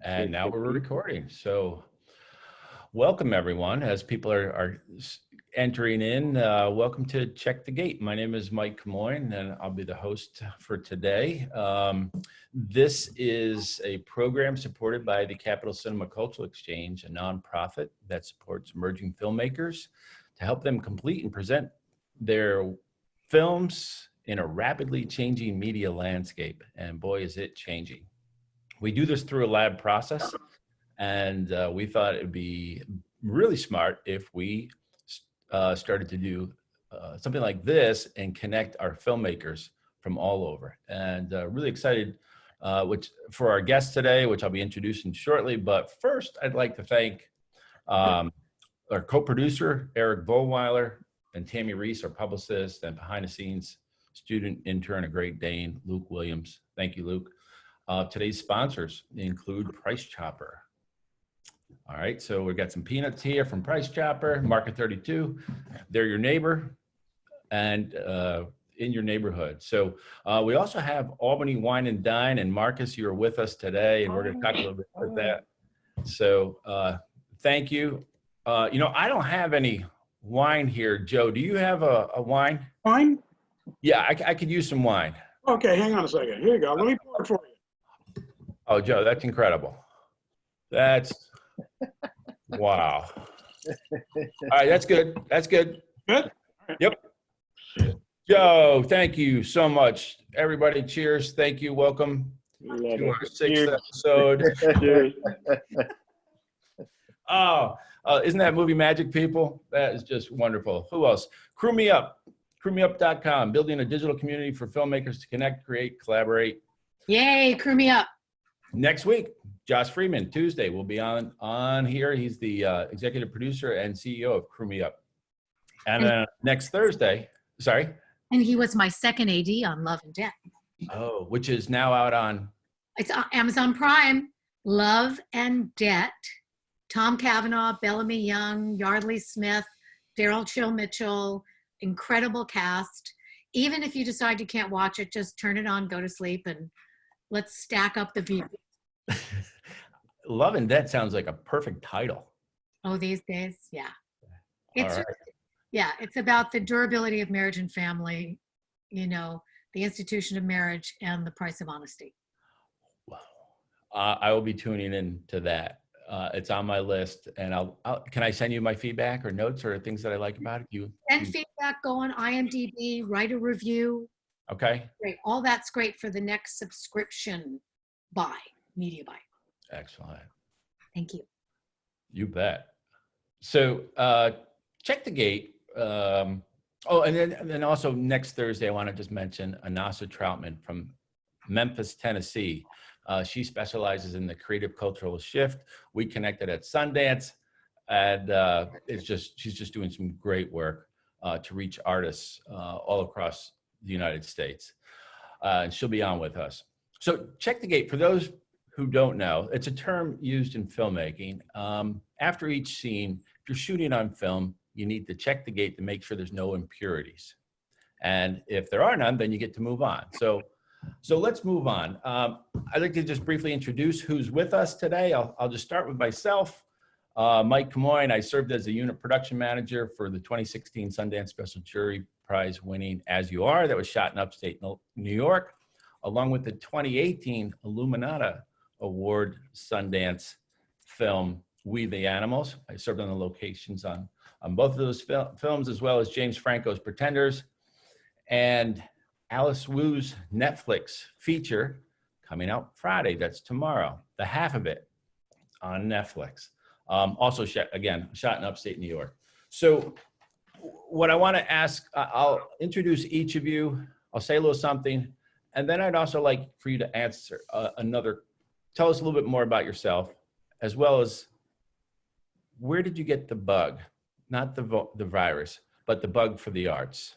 And now we're recording. So welcome everyone. As people are entering in, welcome to Check the Gate. My name is Mike Camoin and I'll be the host for today. This is a program supported by the Capital Cinema Cultural Exchange, a nonprofit that supports emerging filmmakers to help them complete and present their films in a rapidly changing media landscape. And boy, is it changing. We do this through a lab process, and we thought it would be really smart if we started to do something like this and connect our filmmakers from all over. And really excited for our guest today, which I'll be introducing shortly. But first, I'd like to thank our co-producer, Eric Vollweiler, and Tammy Reese, our publicist and behind-the-scenes student intern at Great Dane, Luke Williams. Thank you, Luke. Today's sponsors include Price Chopper. All right, so we've got some peanuts here from Price Chopper, Market 32. They're your neighbor and in your neighborhood. So we also have Albany Wine and Dine, and Marcus, you're with us today, and we're going to talk a little bit about that. So thank you. You know, I don't have any wine here. Joe, do you have a wine? Wine? Yeah, I could use some wine. Okay, hang on a second. Here you go. Let me pour it for you. Oh, Joe, that's incredible. That's, wow. All right, that's good. That's good. Good? Yep. Joe, thank you so much. Everybody, cheers. Thank you. Welcome to our sixth episode. Oh, isn't that movie magic, people? That is just wonderful. Who else? Crew Me Up. CrewMeUp.com, building a digital community for filmmakers to connect, create, collaborate. Yay, Crew Me Up. Next week, Josh Freeman, Tuesday, will be on here. He's the executive producer and CEO of Crew Me Up. And next Thursday, sorry? And he was my second AD on Love and Debt. Oh, which is now out on? It's on Amazon Prime. Love and Debt. Tom Cavanaugh, Bellamy Young, Yardley Smith, Daryl Chill Mitchell, incredible cast. Even if you decide you can't watch it, just turn it on, go to sleep, and let's stack up the views. Love and Debt sounds like a perfect title. Oh, these days, yeah. It's right. Yeah, it's about the durability of marriage and family, you know, the institution of marriage and the price of honesty. Wow. I will be tuning in to that. It's on my list, and can I send you my feedback or notes or things that I like about it? Send feedback, go on IMDb, write a review. Okay. Great. All that's great for the next subscription media buy. Excellent. Thank you. You bet. So Check the Gate. And then also next Thursday, I want to just mention Anasa Troutman from Memphis, Tennessee. She specializes in the creative cultural shift. We connected at Sundance, and she's just doing some great work to reach artists all across the United States. And she'll be on with us. So Check the Gate, for those who don't know, it's a term used in filmmaking. After each scene, if you're shooting on film, you need to check the gate to make sure there's no impurities. And if there are none, then you get to move on. So let's move on. I'd like to just briefly introduce who's with us today. I'll just start with myself. Mike Camoin. I served as a unit production manager for the 2016 Sundance Special Jury Prize winning As You Are, that was shot in upstate New York, along with the 2018 Illuminata Award Sundance film, We the Animals. I served on the locations on both of those films, as well as James Franco's Pretenders, and Alice Wu's Netflix feature coming out Friday. That's tomorrow. The half of it on Netflix. Also, shot in upstate New York. So what I want to ask, I'll introduce each of you. I'll say a little something. And then I'd also like for you to answer tell us a little bit more about yourself, as well as where did you get the bug? Not the virus, but the bug for the arts.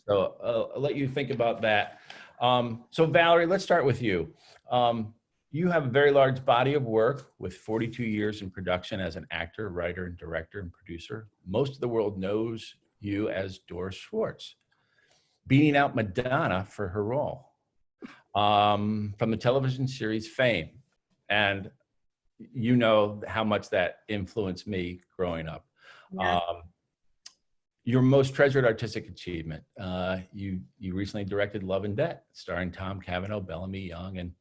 So I'll let you think about that. So Valerie, let's start with you. You have a very large body of work with 42 years in production as an actor, writer, and director and producer. Most of the world knows you as Doris Schwartz, beating out Madonna for her role from the television series Fame. And you know how much that influenced me growing up. Yes. Your most treasured artistic achievement. You recently directed Love and Debt, starring Tom Cavanaugh, Bellamy Young, and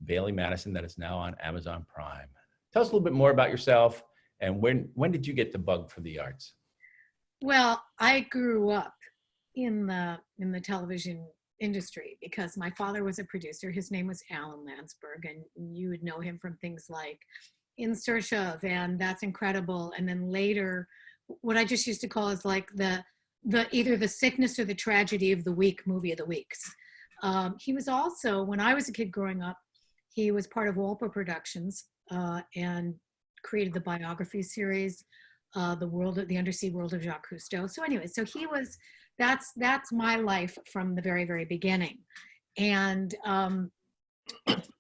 Bailey Madison, that is now on Amazon Prime. Tell us a little bit more about yourself, and when did you get the bug for the arts? Well, I grew up in the television industry because my father was a producer. His name was Alan Landsberg, and you would know him from things like In Search of and That's Incredible, and then later what I just used to call is like the either the sickness or the tragedy of the week movie of the weeks. He was also, when I was a kid growing up, he was part of Walper Productions and created the biography series, the Undersea World of Jacques Cousteau. So anyway, so he was, that's my life from the very, very beginning. And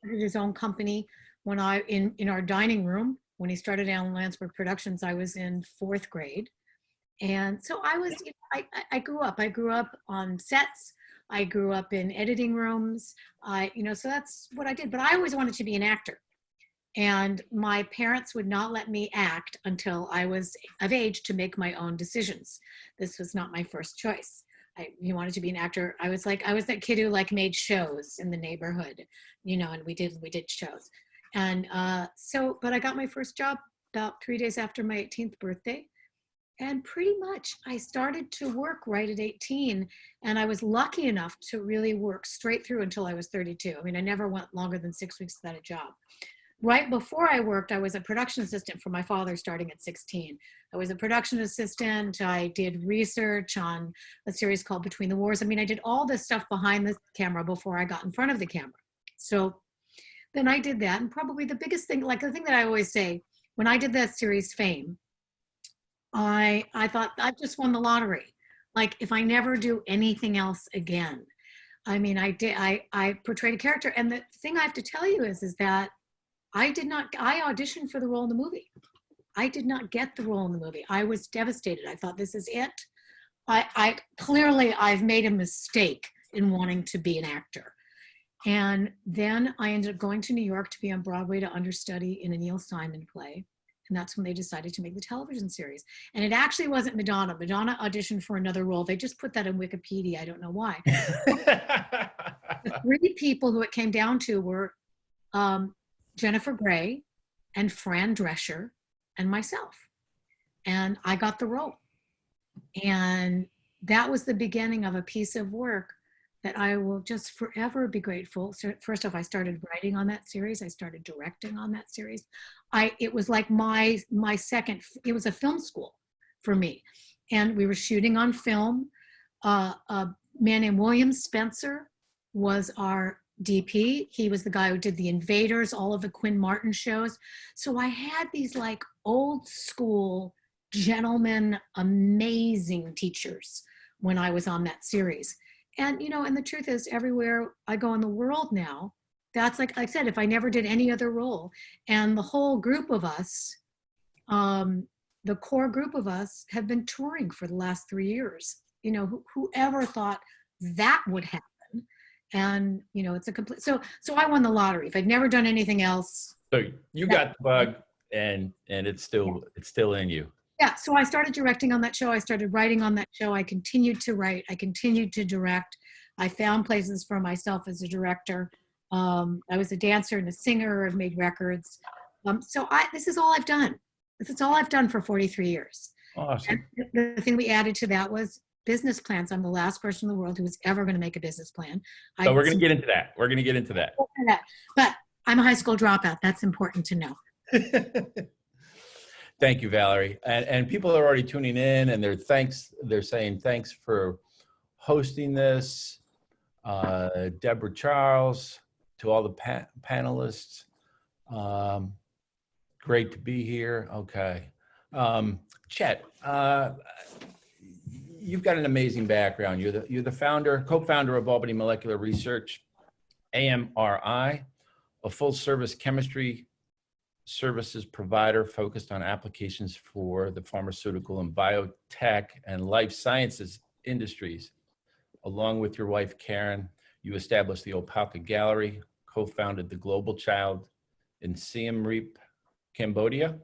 his own company when in our dining room, when he started Alan Landsberg Productions, I was in 4th grade. And so I was, I grew up on sets. I grew up in editing rooms. So that's what I did, but I always wanted to be an actor. And my parents would not let me act until I was of age to make my own decisions. This was not my first choice. You wanted to be an actor. I was that kid who like made shows in the neighborhood, and we did shows. And but I got my first job about 3 days after my 18th birthday. And pretty much I started to work right at 18. And I was lucky enough to really work straight through until I was 32. I mean, I never went longer than 6 weeks without a job. Right before I worked, I was a production assistant for my father starting at 16. I was a production assistant. I did research on a series called Between the Wars. I mean, I did all this stuff behind the camera before I got in front of the camera. So then I did that. And probably the biggest thing, like the thing that I always say, when I did that series Fame, I thought I just won the lottery. Like if I never do anything else again. I mean, I portrayed a character. And the thing I have to tell you is that I auditioned for the role in the movie. I did not get the role in the movie. I was devastated. I thought, this is it. I've made a mistake in wanting to be an actor. And then I ended up going to New York to be on Broadway to understudy in a Neil Simon play. And that's when they decided to make the television series. And it actually wasn't Madonna. Madonna auditioned for another role. They just put that in Wikipedia. I don't know why. The 3 people who it came down to were Jennifer Grey and Fran Drescher and myself. And I got the role. And that was the beginning of a piece of work that I will just forever be grateful. So first off, I started writing on that series. I started directing on that series. It was like my second, it was a film school for me. And we were shooting on film. A man named William Spencer was our DP. He was the guy who did The Invaders, all of the Quinn Martin shows. So I had these like old school gentlemen, amazing teachers when I was on that series. And, and the truth is everywhere I go in the world now, that's like I said, if I never did any other role, and the whole group of us, the core group of us have been touring for the last 3 years. Whoever thought that would happen? And, it's a complete, so I won the lottery. If I'd never done anything else. So you got the bug and it's still in you. Yeah, so I started directing on that show. I started writing on that show. I continued to write. I continued to direct. I found places for myself as a director. I was a dancer and a singer. I've made records. This is all I've done. This is all I've done for 43 years. Awesome. And the thing we added to that was business plans. I'm the last person in the world who was ever going to make a business plan. So we're going to get into that. We're going to get into that. But I'm a high school dropout. That's important to know. Thank you, Valerie. And people are already tuning in and they're saying thanks for hosting this. Deborah Charles, to all the panelists. Great to be here. Okay. Chet, you've got an amazing background. You're the co-founder of Albany Molecular Research, AMRI, a full-service chemistry services provider focused on applications for the pharmaceutical and biotech and life sciences industries. Along with your wife, Karen, you established the Opalka Gallery, co-founded the Global Child in Siem Reap Cambodia,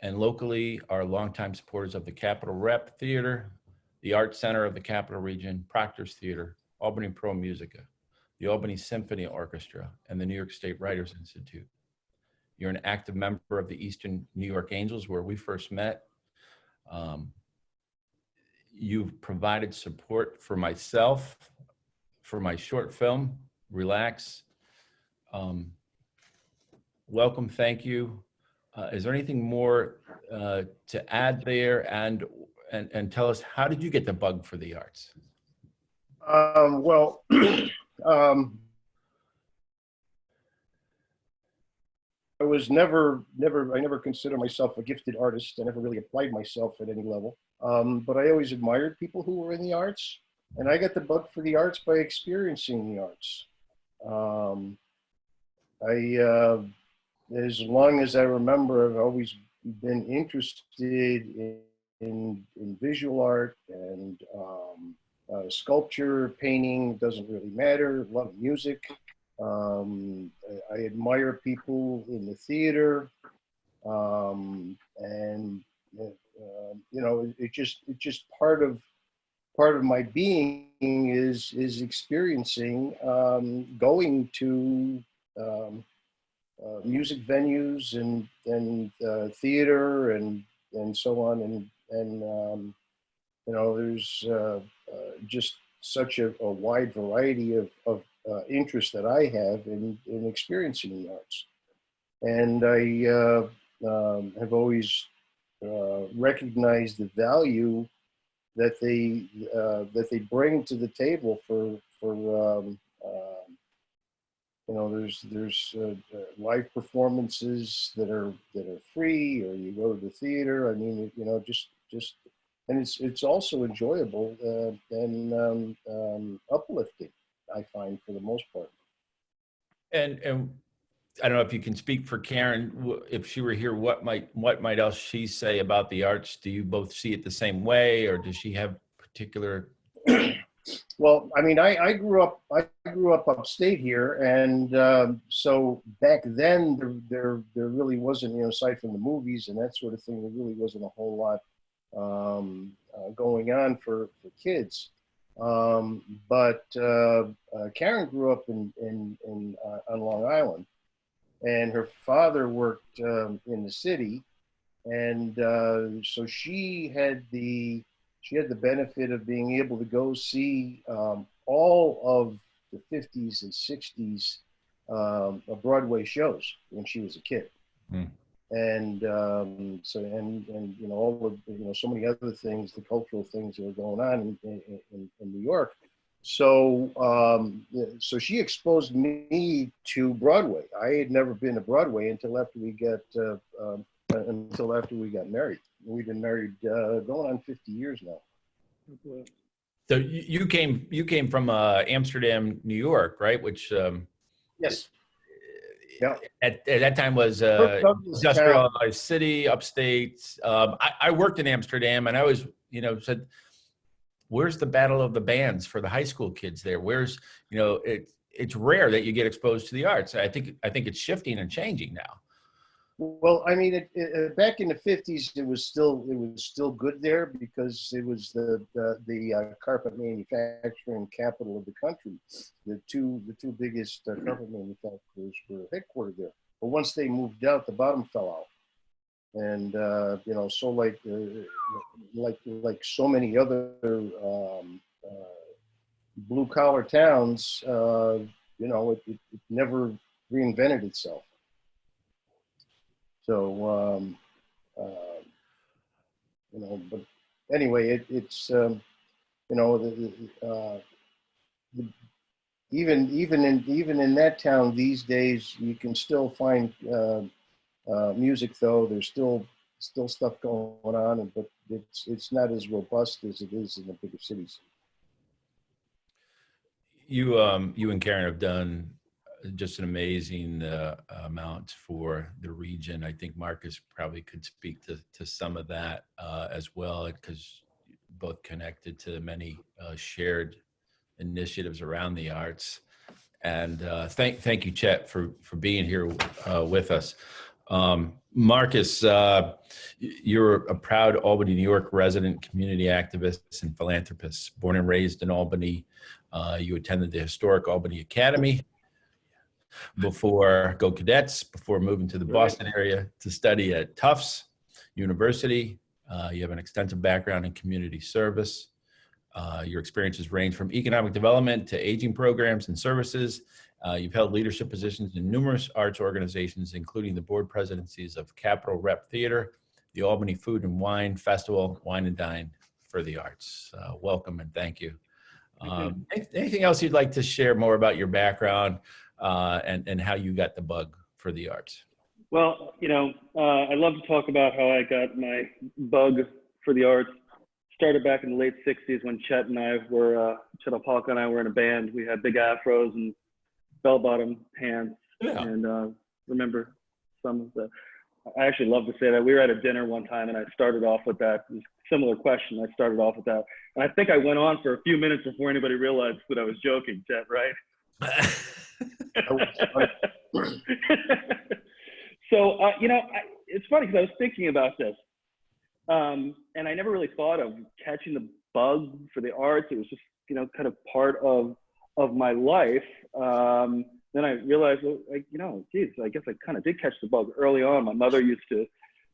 and locally are longtime supporters of the Capitol Rep Theater, the Art Center of the Capital Region, Proctor's Theater, Albany Pro Musica, the Albany Symphony Orchestra, and the New York State Writers Institute. You're an active member of the Eastern New York Angels, where we first met. You've provided support for myself, for my short film, Relax. Welcome, thank you. Is there anything more to add there? And tell us, how did you get the bug for the arts? Well, I was I never considered myself a gifted artist. I never really applied myself at any level. But I always admired people who were in the arts, and I got the bug for the arts by experiencing the arts. As long as I remember, I've always been interested in visual art and sculpture, painting, doesn't really matter. Love music. I admire people in the theater, and you know, it just part of my being is experiencing, going to music venues and theater and so on, and you know, there's just such a wide variety of interests that I have in experiencing the arts, and I have always recognized the value that they bring to the table for you know, there's live performances that are free, or you go to the theater. I mean, you know, just and it's also enjoyable and uplifting, I find, for the most part. And I don't know if you can speak for Karen. If she were here, what might else she say about the arts? Do you both see it the same way, or does she have particular? Well, I mean, I grew up upstate here, and so back then there really wasn't, you know, aside from the movies and that sort of thing, there really wasn't a whole lot going on for kids. But Karen grew up in on Long Island, and her father worked in the city, and so she had the benefit of being able to go see all of the 50s and 60s Broadway shows when she was a kid. Mm. And so you know, all of, you know, so many other things, the cultural things that were going on in New York. So so she exposed me to Broadway. I had never been to Broadway until after we got married. We've been married going on 50 years now. So you came from Amsterdam, New York, right? Which Yes. Yeah. At that time was industrialized city, upstate. I worked in Amsterdam, and I always, you know, said, "Where's the battle of the bands for the high school kids there? Where's, you know, it's rare that you get exposed to the arts." I think it's shifting and changing now. Well, I mean, back in the 50s, it was still good there because it was the carpet manufacturing capital of the country. The two biggest carpet manufacturers were headquartered there. But once they moved out, the bottom fell out, and you know, so like so many other blue collar towns, you know, it never reinvented itself. So, you know, but anyway, it's you know, even in that town these days, you can still find music, though. There's still stuff going on, but it's not as robust as it is in the bigger cities. You and Karen have done just an amazing amount for the region. I think Marcus probably could speak to some of that as well, because both connected to many shared initiatives around the arts. And thank you, Chet, for being here with us. Marcus, you're a proud Albany, New York resident, community activist, and philanthropist. Born and raised in Albany, you attended the historic Albany Academy before Go Cadets, before moving to the Boston area to study at Tufts University. You have an extensive background in community service. Your experiences range from economic development to aging programs and services. You've held leadership positions in numerous arts organizations, including the board presidencies of Capitol Rep Theater, the Albany Food and Wine Festival, Wine and Dine for the Arts. Welcome and thank you. Anything else you'd like to share more about your background and how you got the bug for the arts? Well, I love to talk about how I got my bug for the arts. Started back in the late 60s when Chet Opalka and I were in a band. We had big afros and bell-bottom pants. Yeah. And remember some of the, I actually love to say that. We were at a dinner one time and I started off with that. It was a similar question. I started off with that. And I think I went on for a few minutes before anybody realized that I was joking, Chet, right? So, it's funny because I was thinking about this. And I never really thought of catching the bug for the arts. It was just, kind of part of my life. Then I realized, I guess I kind of did catch the bug early on. My mother used to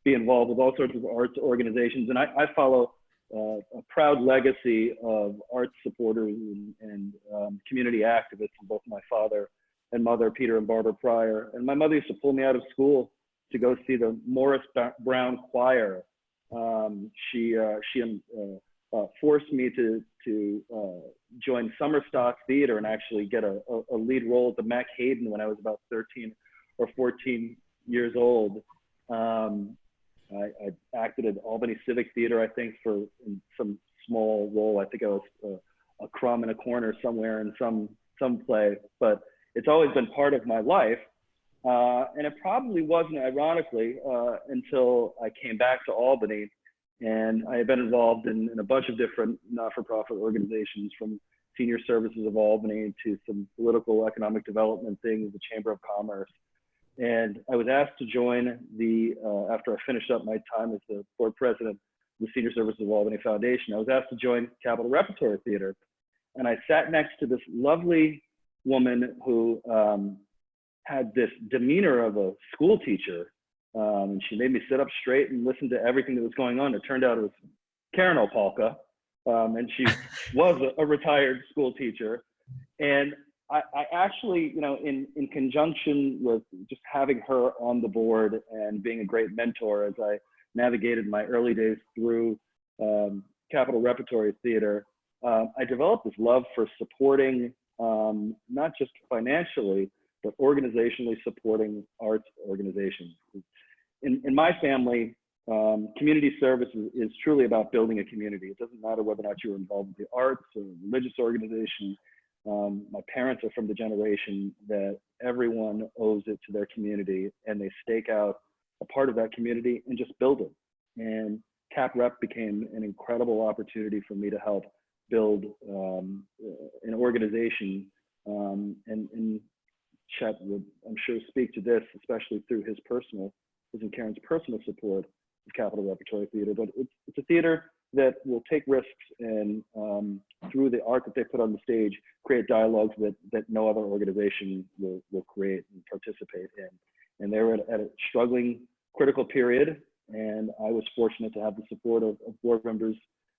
be involved with all sorts of arts organizations. And I follow a proud legacy of arts supporters and community activists, both my father and mother, Peter and Barbara Pryor. And my mother used to pull me out of school to go see the Morris Brown Choir. She forced me to join Summer Stock Theater and actually get a lead role at the Mac Hayden when I was about 13 or 14 years old. I acted at Albany Civic Theater, I think, in some small role. I think I was a crumb in a corner somewhere in some play, but it's always been part of my life. And it probably wasn't, ironically, until I came back to Albany. And I have been involved in a bunch of different not-for-profit organizations, from Senior Services of Albany to some political economic development things, the Chamber of Commerce. And I was asked to join after I finished up my time as the board president of the Senior Services of Albany Foundation, I was asked to join Capitol Repertory Theater. And I sat next to this lovely woman who had this demeanor of a school teacher. And she made me sit up straight and listen to everything that was going on. It turned out it was Karen Opalka, and she was a retired school teacher. And I actually, in conjunction with just having her on the board and being a great mentor as I navigated my early days through Capitol Repertory Theater, I developed this love for supporting, not just financially, but organizationally supporting arts organizations. In my family, community service is truly about building a community. It doesn't matter whether or not you're involved with the arts or religious organization. My parents are from the generation that everyone owes it to their community, and they stake out a part of that community and just build it. And Cap Rep became an incredible opportunity for me to help build an organization. And Chet would, I'm sure, speak to this, especially through his and Karen's personal support of Capitol Repertory Theater. But it's a theater that will take risks and through the art that they put on the stage, create dialogues that no other organization will create and participate in. And they were at a struggling, critical period. And I was fortunate to have the support of board members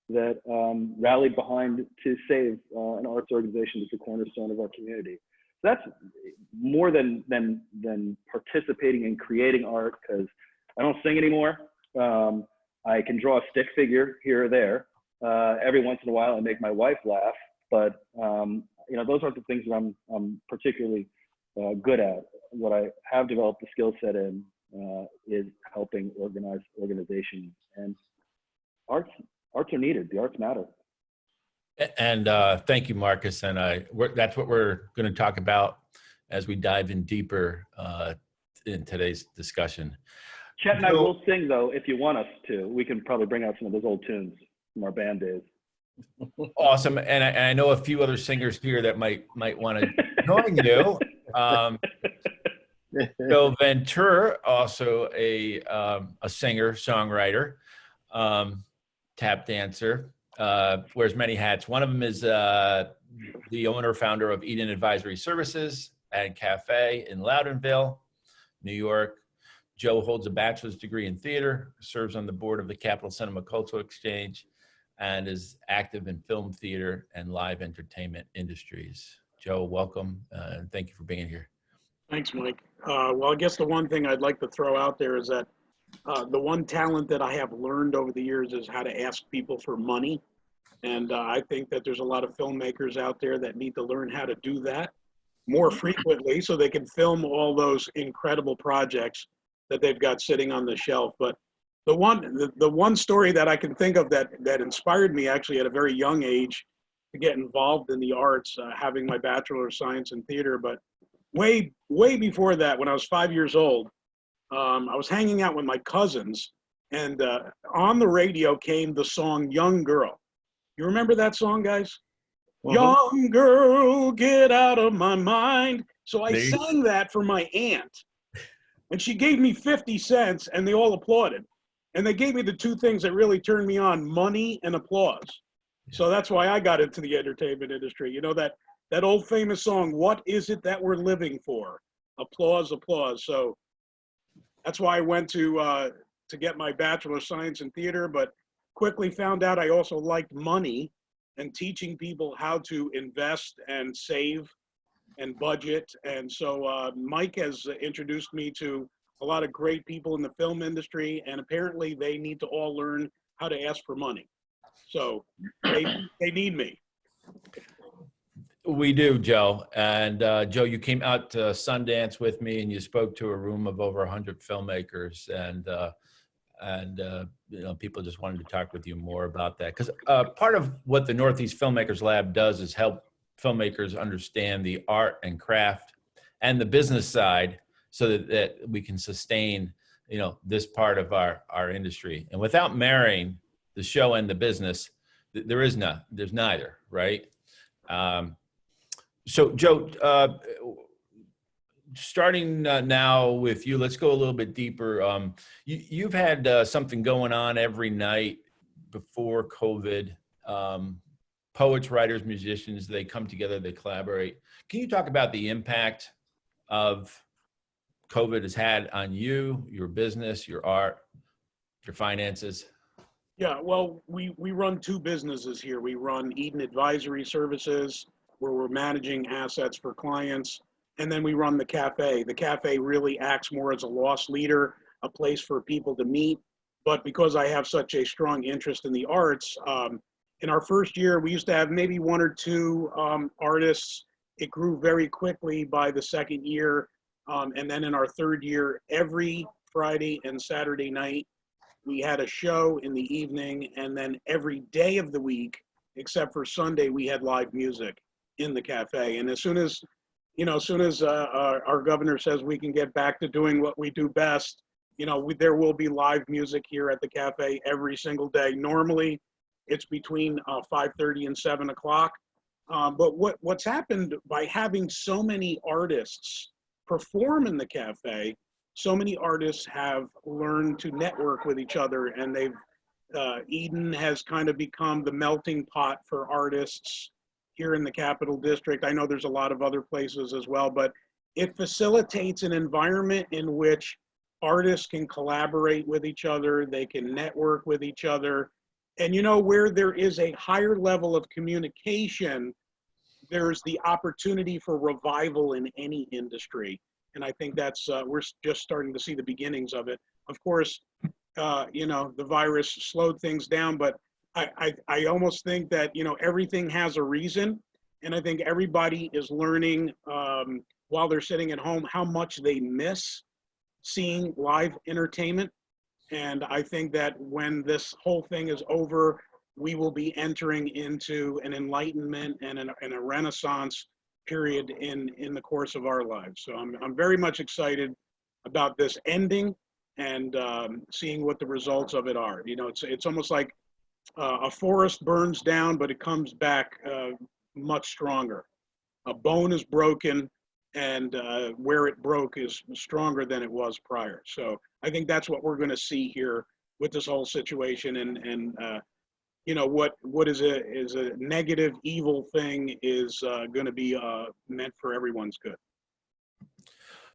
that rallied behind to save an arts organization that's a cornerstone of our community. So that's more than participating in creating art, because I don't sing anymore. I can draw a stick figure here or there. Every once in a while, I make my wife laugh, but those aren't the things that I'm particularly good at. What I have developed the skill set in is helping organize organizations, and arts are needed. The arts matter. And thank you, Marcus. And that's what we're going to talk about as we dive in deeper in today's discussion. Chet and I will sing, though, if you want us to. We can probably bring out some of those old tunes from our band days. Awesome. And I know a few other singers here that might want to join you. Joe Ventura, also a singer, songwriter, tap dancer, wears many hats. One of them is the owner, founder of Eden Advisory Services and Cafe in Loudonville, New York. Joe holds a bachelor's degree in theater, serves on the board of the Capital Cinema Cultural Exchange, and is active in film, theater, and live entertainment industries. Joe, welcome, and thank you for being here. Thanks, Mike. Well, I guess the one thing I'd like to throw out there is that the one talent that I have learned over the years is how to ask people for money. And I think that there's a lot of filmmakers out there that need to learn how to do that more frequently so they can film all those incredible projects that they've got sitting on the shelf. But the one story that I can think of that inspired me actually at a very young age to get involved in the arts, having my Bachelor of Science in Theater, but way before that, when I was 5 years old, I was hanging out with my cousins, and on the radio came the song Young Girl. You remember that song, guys? Young girl, get out of my mind. So I sang that for my aunt, and she gave me 50 cents, and they all applauded. And they gave me the two things that really turned me on, money and applause. So that's why I got into the entertainment industry. You know, that old famous song, what is it that we're living for? Applause, applause. So that's why I went to get my Bachelor of Science in Theater, but quickly found out I also liked money and teaching people how to invest and save and budget. And so Mike has introduced me to a lot of great people in the film industry, and apparently they need to all learn how to ask for money. So they need me. We do, Joe. And Joe, you came out to Sundance with me, and you spoke to a room of over 100 filmmakers, and you know, people just wanted to talk with you more about that, because part of what the Northeast Filmmakers Lab does is help filmmakers understand the art and craft and the business side, so that we can sustain, you know, this part of our industry. And without marrying the show and the business, there's neither, right? So Joe, starting now with you, let's go a little bit deeper. You've had something going on every night before COVID. Poets, writers, musicians, they come together, they collaborate. Can you talk about the impact of COVID has had on you, your business, your art, your finances? Yeah, well, we run two businesses here. We run Eden Advisory Services, where we're managing assets for clients. And then we run the cafe. The cafe really acts more as a loss leader, a place for people to meet. But because I have such a strong interest in the arts, in our first year, we used to have maybe one or two artists. It grew very quickly by the second year. And then in our third year, every Friday and Saturday night, we had a show in the evening. And then every day of the week, except for Sunday, we had live music in the cafe. And as soon as our governor says we can get back to doing what we do best, you know, there will be live music here at the cafe every single day. Normally, it's between 5:30 and 7 o'clock. But what's happened by having so many artists perform in the cafe, so many artists have learned to network with each other, and Eden has kind of become the melting pot for artists here in the Capital District. I know there's a lot of other places as well, but it facilitates an environment in which artists can collaborate with each other, they can network with each other. And you know, where there is a higher level of communication, there's the opportunity for revival in any industry. And I think that's, we're just starting to see the beginnings of it. Of course, you know, the virus slowed things down, but I almost think that, you know, everything has a reason. And I think everybody is learning while they're sitting at home how much they miss seeing live entertainment. And I think that when this whole thing is over, we will be entering into an enlightenment and a renaissance period in the course of our lives. So I'm very much excited about this ending and seeing what the results of it are. You know, it's almost like a forest burns down, but it comes back much stronger. A bone is broken, and where it broke is stronger than it was prior. So I think that's what we're going to see here with this whole situation. And you know, what is a negative, evil thing is going to be meant for everyone's good.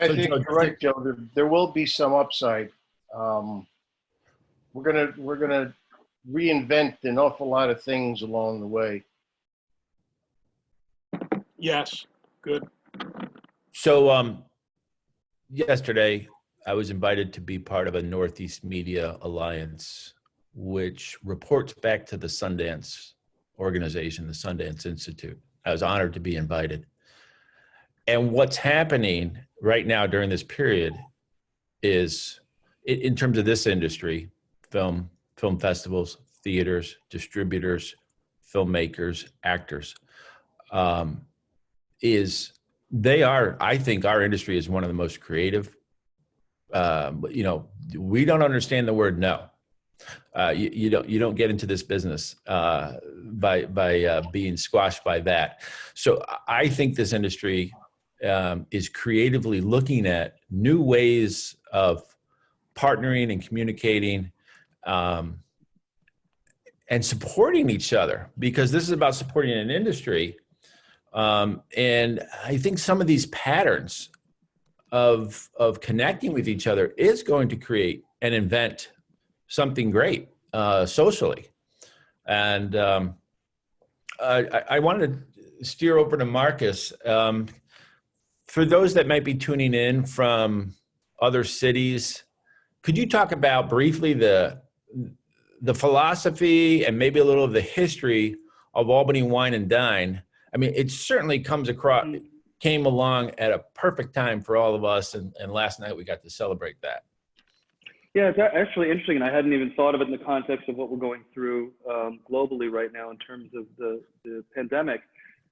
I So, think Joe, you're right, Joe. There will be some upside. We're gonna reinvent an awful lot of things along the way. Yes, good. So, yesterday I was invited to be part of a Northeast Media Alliance, which reports back to the Sundance organization, the Sundance Institute. I was honored to be invited. And what's happening right now during this period is, in terms of this industry, film festivals, theaters, distributors, filmmakers, actors, I think our industry is one of the most creative. You know, we don't understand the word no. You don't get into this business by being squashed by that. So I think this industry is creatively looking at new ways of partnering and communicating and supporting each other, because this is about supporting an industry. And I think some of these patterns of connecting with each other is going to create and invent something great socially. And I wanted to steer over to Marcus. For those that might be tuning in from other cities, could you talk about briefly the philosophy and maybe a little of the history of Albany Wine and Dine? I mean, it certainly came along at a perfect time for all of us, and last night we got to celebrate that. Yeah, it's actually interesting, and I hadn't even thought of it in the context of what we're going through globally right now in terms of the pandemic.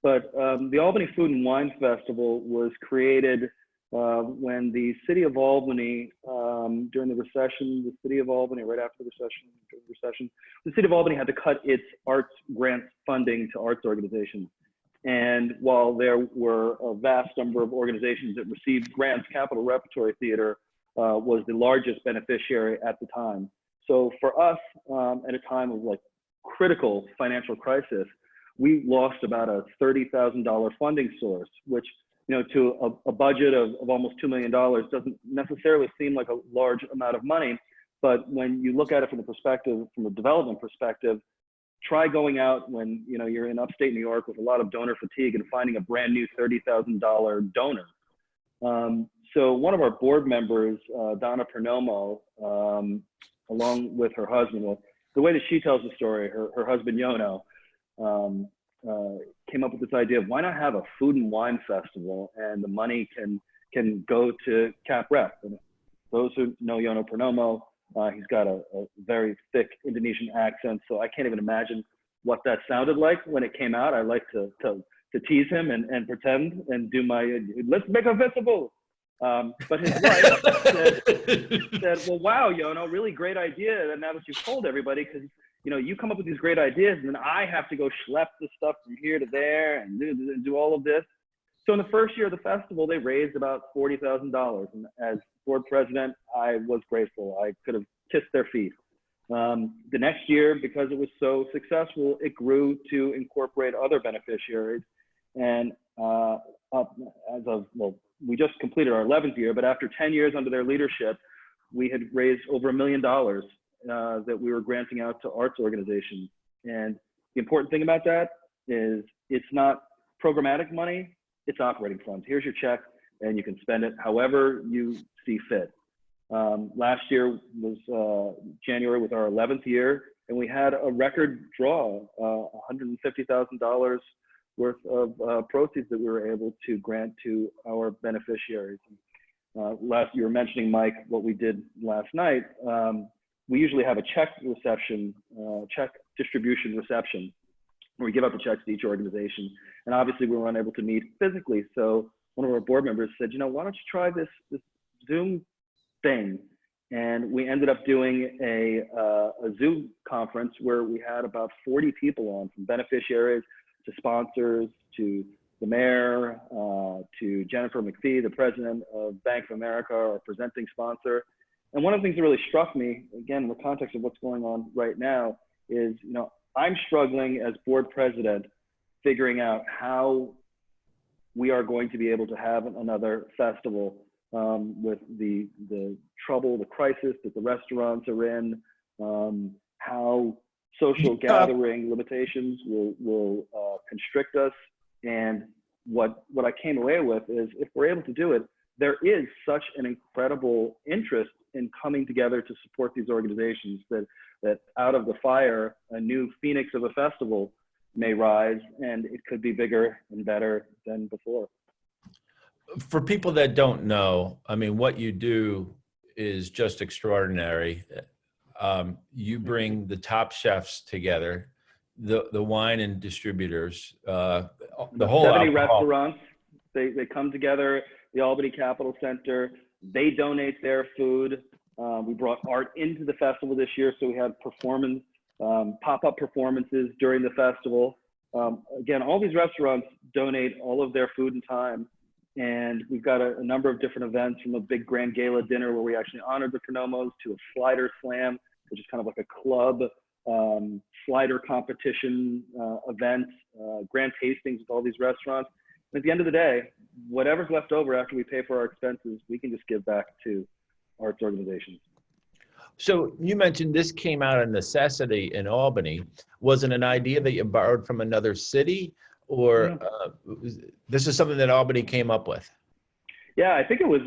But the Albany Food and Wine Festival was created when the city of Albany, during the recession, right after the recession, the city of Albany had to cut its arts grant funding to arts organizations. And while there were a vast number of organizations that received grants, Capitol Repertory Theater was the largest beneficiary at the time. So for us, at a time of like critical financial crisis, we lost about a $30,000 funding source, which, you know, to a budget of almost $2 million doesn't necessarily seem like a large amount of money. But when you look at it from a development perspective, try going out when, you know, you're in upstate New York with a lot of donor fatigue and finding a brand new $30,000 donor. So one of our board members, Donna Pernomo, along with her husband, well, the way that she tells the story, her husband Yono, came up with this idea of why not have a food and wine festival, and the money can go to Cap Rep. And those who know Yono Pernomo, he's got a very thick Indonesian accent, so I can't even imagine what that sounded like when it came out. I like to tease him and pretend and do my let's make a festival. But his wife said, well, wow, Yono, really great idea. And now that you've told everybody, because, you know, you come up with these great ideas and then I have to go schlep this stuff from here to there and do all of this. So in the first year of the festival, they raised about $40,000. And as board president, I was grateful. I could have kissed their feet. The next year, because it was so successful, it grew to incorporate other beneficiaries. And we just completed our 11th year, but after 10 years under their leadership, we had raised over $1 million that we were granting out to arts organizations. And the important thing about that is it's not programmatic money, it's operating funds. Here's your check, and you can spend it however you see fit. Last year was January with our 11th year, and we had a record draw, $150,000 worth of proceeds that we were able to grant to our beneficiaries. You were mentioning, Mike, what we did last night. We usually have a check distribution reception, where we give out the checks to each organization. And obviously we were unable to meet physically. So one of our board members said, you know, why don't you try this Zoom thing? And we ended up doing a Zoom conference where we had about 40 people on, from beneficiaries to sponsors to the mayor, to Jennifer McPhee, the president of Bank of America, our presenting sponsor. And one of the things that really struck me, again, in the context of what's going on right now, is, you know, I'm struggling as board president figuring out how we are going to be able to have another festival with the trouble, the crisis that the restaurants are in, how social gathering limitations will constrict us. And what I came away with is, if we're able to do it, there is such an incredible interest in coming together to support these organizations that out of the fire, a new phoenix of a festival may rise, and it could be bigger and better than before. For people that don't know, I mean, what you do is just extraordinary. You bring the top chefs together, the wine and distributors, the whole 70 alcohol. restaurants, they come together, the Albany Capitol Center, they donate their food. We brought art into the festival this year, so we had performance, pop-up performances during the festival. Again, all these restaurants donate all of their food and time. And we've got a number of different events, from a big grand gala dinner where we actually honored the Konomos, to a slider slam, which is kind of like a club slider competition event, grand tastings with all these restaurants. And at the end of the day, whatever's left over after we pay for our expenses, we can just give back to arts organizations. So you mentioned this came out of necessity in Albany. Was it an idea that you borrowed from another city, or this is something that Albany came up with? Yeah, I think it was,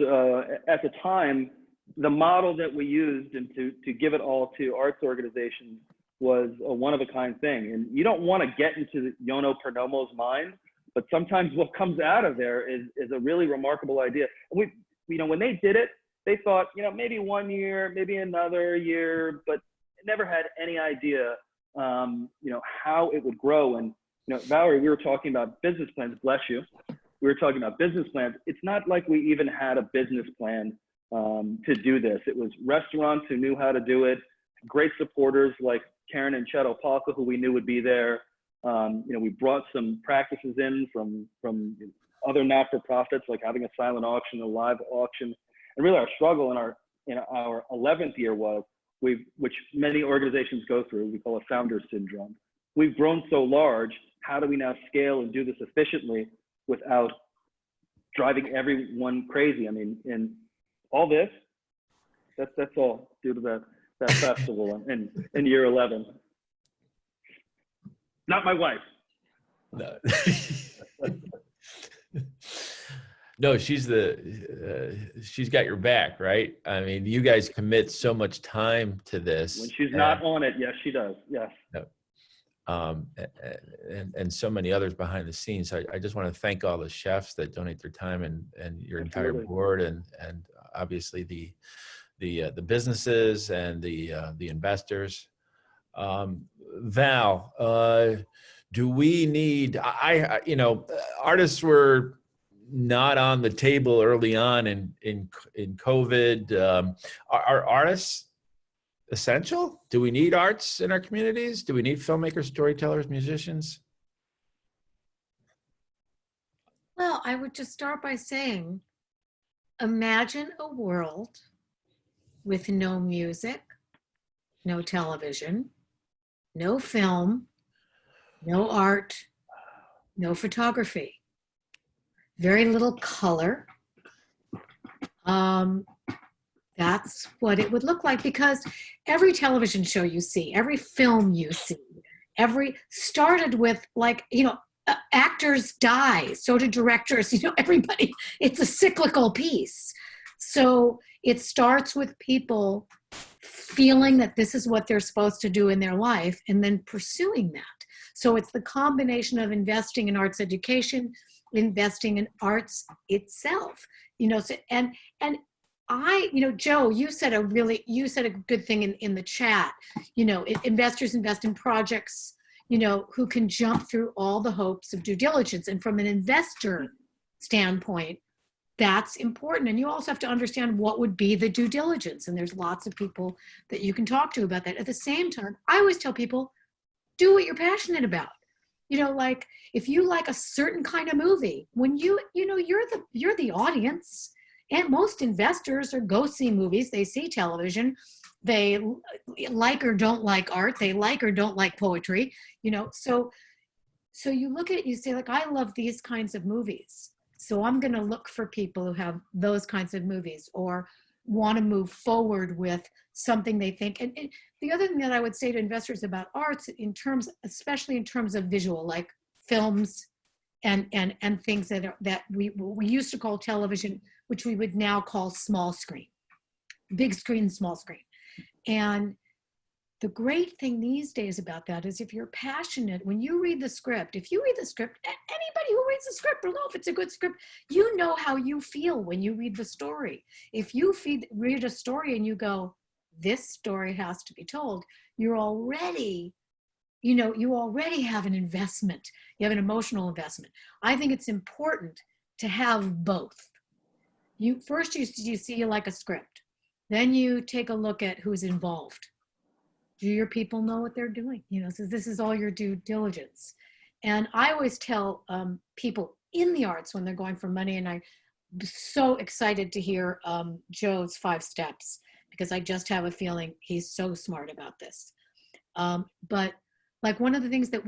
at the time, the model that we used, and to give it all to arts organizations, was a one-of-a-kind thing. And you don't want to get into Yono Perdomo's mind, but sometimes what comes out of there is a really remarkable idea. And you know, when they did it, they thought, you know, maybe 1 year, maybe another year, but never had any idea, you know, how it would grow. And, you know, Valerie, we were talking about business plans, bless you. We were talking about business plans. It's not like we even had a business plan to do this. It was restaurants who knew how to do it, great supporters like Karen and Chet Opalka, who we knew would be there. You know, we brought some practices in from other not-for-profits, like having a silent auction, a live auction. And really our struggle in our 11th year was, which many organizations go through, we call it founder syndrome. We've grown so large, how do we now scale and do this efficiently without driving everyone crazy? I mean, in all this, that's all due to that festival in year 11. Not my wife. No. No, she's got your back, right? I mean, you guys commit so much time to this. When she's not on it, yes, she does. Yes. And so many others behind the scenes. I just want to thank all the chefs that donate their time, and your entire board, and obviously the businesses and the investors. Val, do we need? You know, artists were not on the table early on in COVID. Are artists essential? Do we need arts in our communities? Do we need filmmakers, storytellers, musicians? Well, I would just start by saying, imagine a world with no music, no television, no film, no art, no photography, very little color. That's what it would look like, because every television show you see, every film you see, started with, like, you know, actors die, so do directors, you know, everybody, it's a cyclical piece. So it starts with people feeling that this is what they're supposed to do in their life and then pursuing that. So it's the combination of investing in arts education, investing in arts itself, you know, so, and you know, Joe, you said a good thing in the chat. You know, investors invest in projects, you know, who can jump through all the hopes of due diligence. And from an investor standpoint, that's important. And you also have to understand what would be the due diligence. And there's lots of people that you can talk to about that. At the same time, I always tell people, do what you're passionate about. You know, like if you like a certain kind of movie, when you're the audience, and most investors are go see movies, they see television, they like or don't like art, they like or don't like poetry, you know. So you look at it, you say, like, I love these kinds of movies. So I'm going to look for people who have those kinds of movies or want to move forward with something they think. And the other thing that I would say to investors about arts, especially in terms of visual, like films and things that we used to call television, which we would now call small screen, big screen, small screen. And the great thing these days about that is if you're passionate, when you read the script, if you read the script, anybody who reads the script will know if it's a good script. You know how you feel when you read the story. If you read a story and you go, this story has to be told, you already have an investment. You have an emotional investment. I think it's important to have both. You see like a script. Then you take a look at who's involved. Do your people know what they're doing? You know, so this is all your due diligence. And I always tell people in the arts when they're going for money, and I'm so excited to hear Joe's 5 steps, because I just have a feeling he's so smart about this. But like one of the things that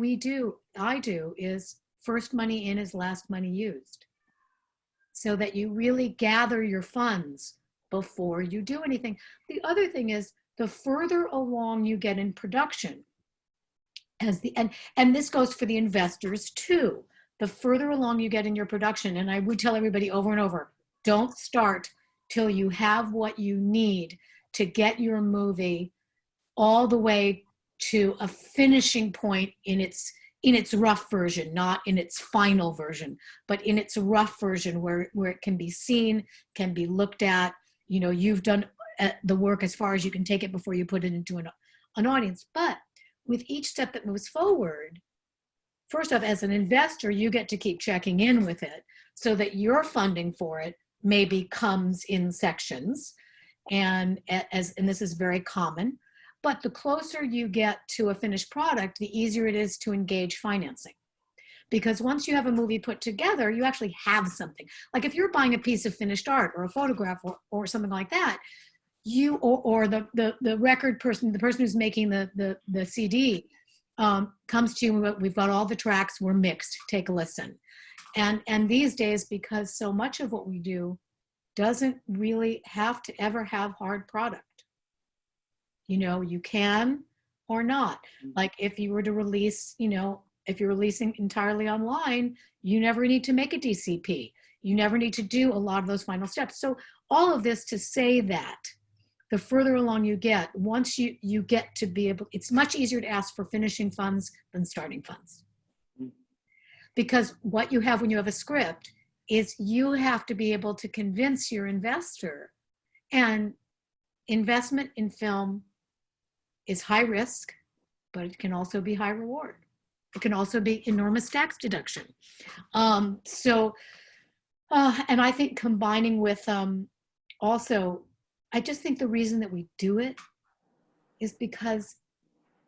I do is first money in is last money used, so that you really gather your funds before you do anything. The other thing is, the further along you get in production, and this goes for the investors too, the further along you get in your production, and I would tell everybody over and over, don't start till you have what you need to get your movie all the way to a finishing point in its rough version, not in its final version, but in its rough version where it can be seen, can be looked at. You know, you've done the work as far as you can take it before you put it into an audience. But with each step that moves forward, first off, as an investor, you get to keep checking in with it so that your funding for it maybe comes in sections. And this is very common. But the closer you get to a finished product, the easier it is to engage financing. Because once you have a movie put together, you actually have something. Like if you're buying a piece of finished art or a photograph or something like that, or the record person, the person who's making the CD comes to you, we've got all the tracks, we're mixed, take a listen. And these days, because so much of what we do doesn't really have to ever have hard product. You know, you can or not. Like if you were to release, you know, if you're releasing entirely online, you never need to make a DCP. You never need to do a lot of those final steps. So all of this to say that the further along you get, once you get to be able, it's much easier to ask for finishing funds than starting funds. Because what you have when you have a script is you have to be able to convince your investor. And investment in film is high risk, but it can also be high reward. It can also be enormous tax deduction. And I think combining with also, I just think the reason that we do it is because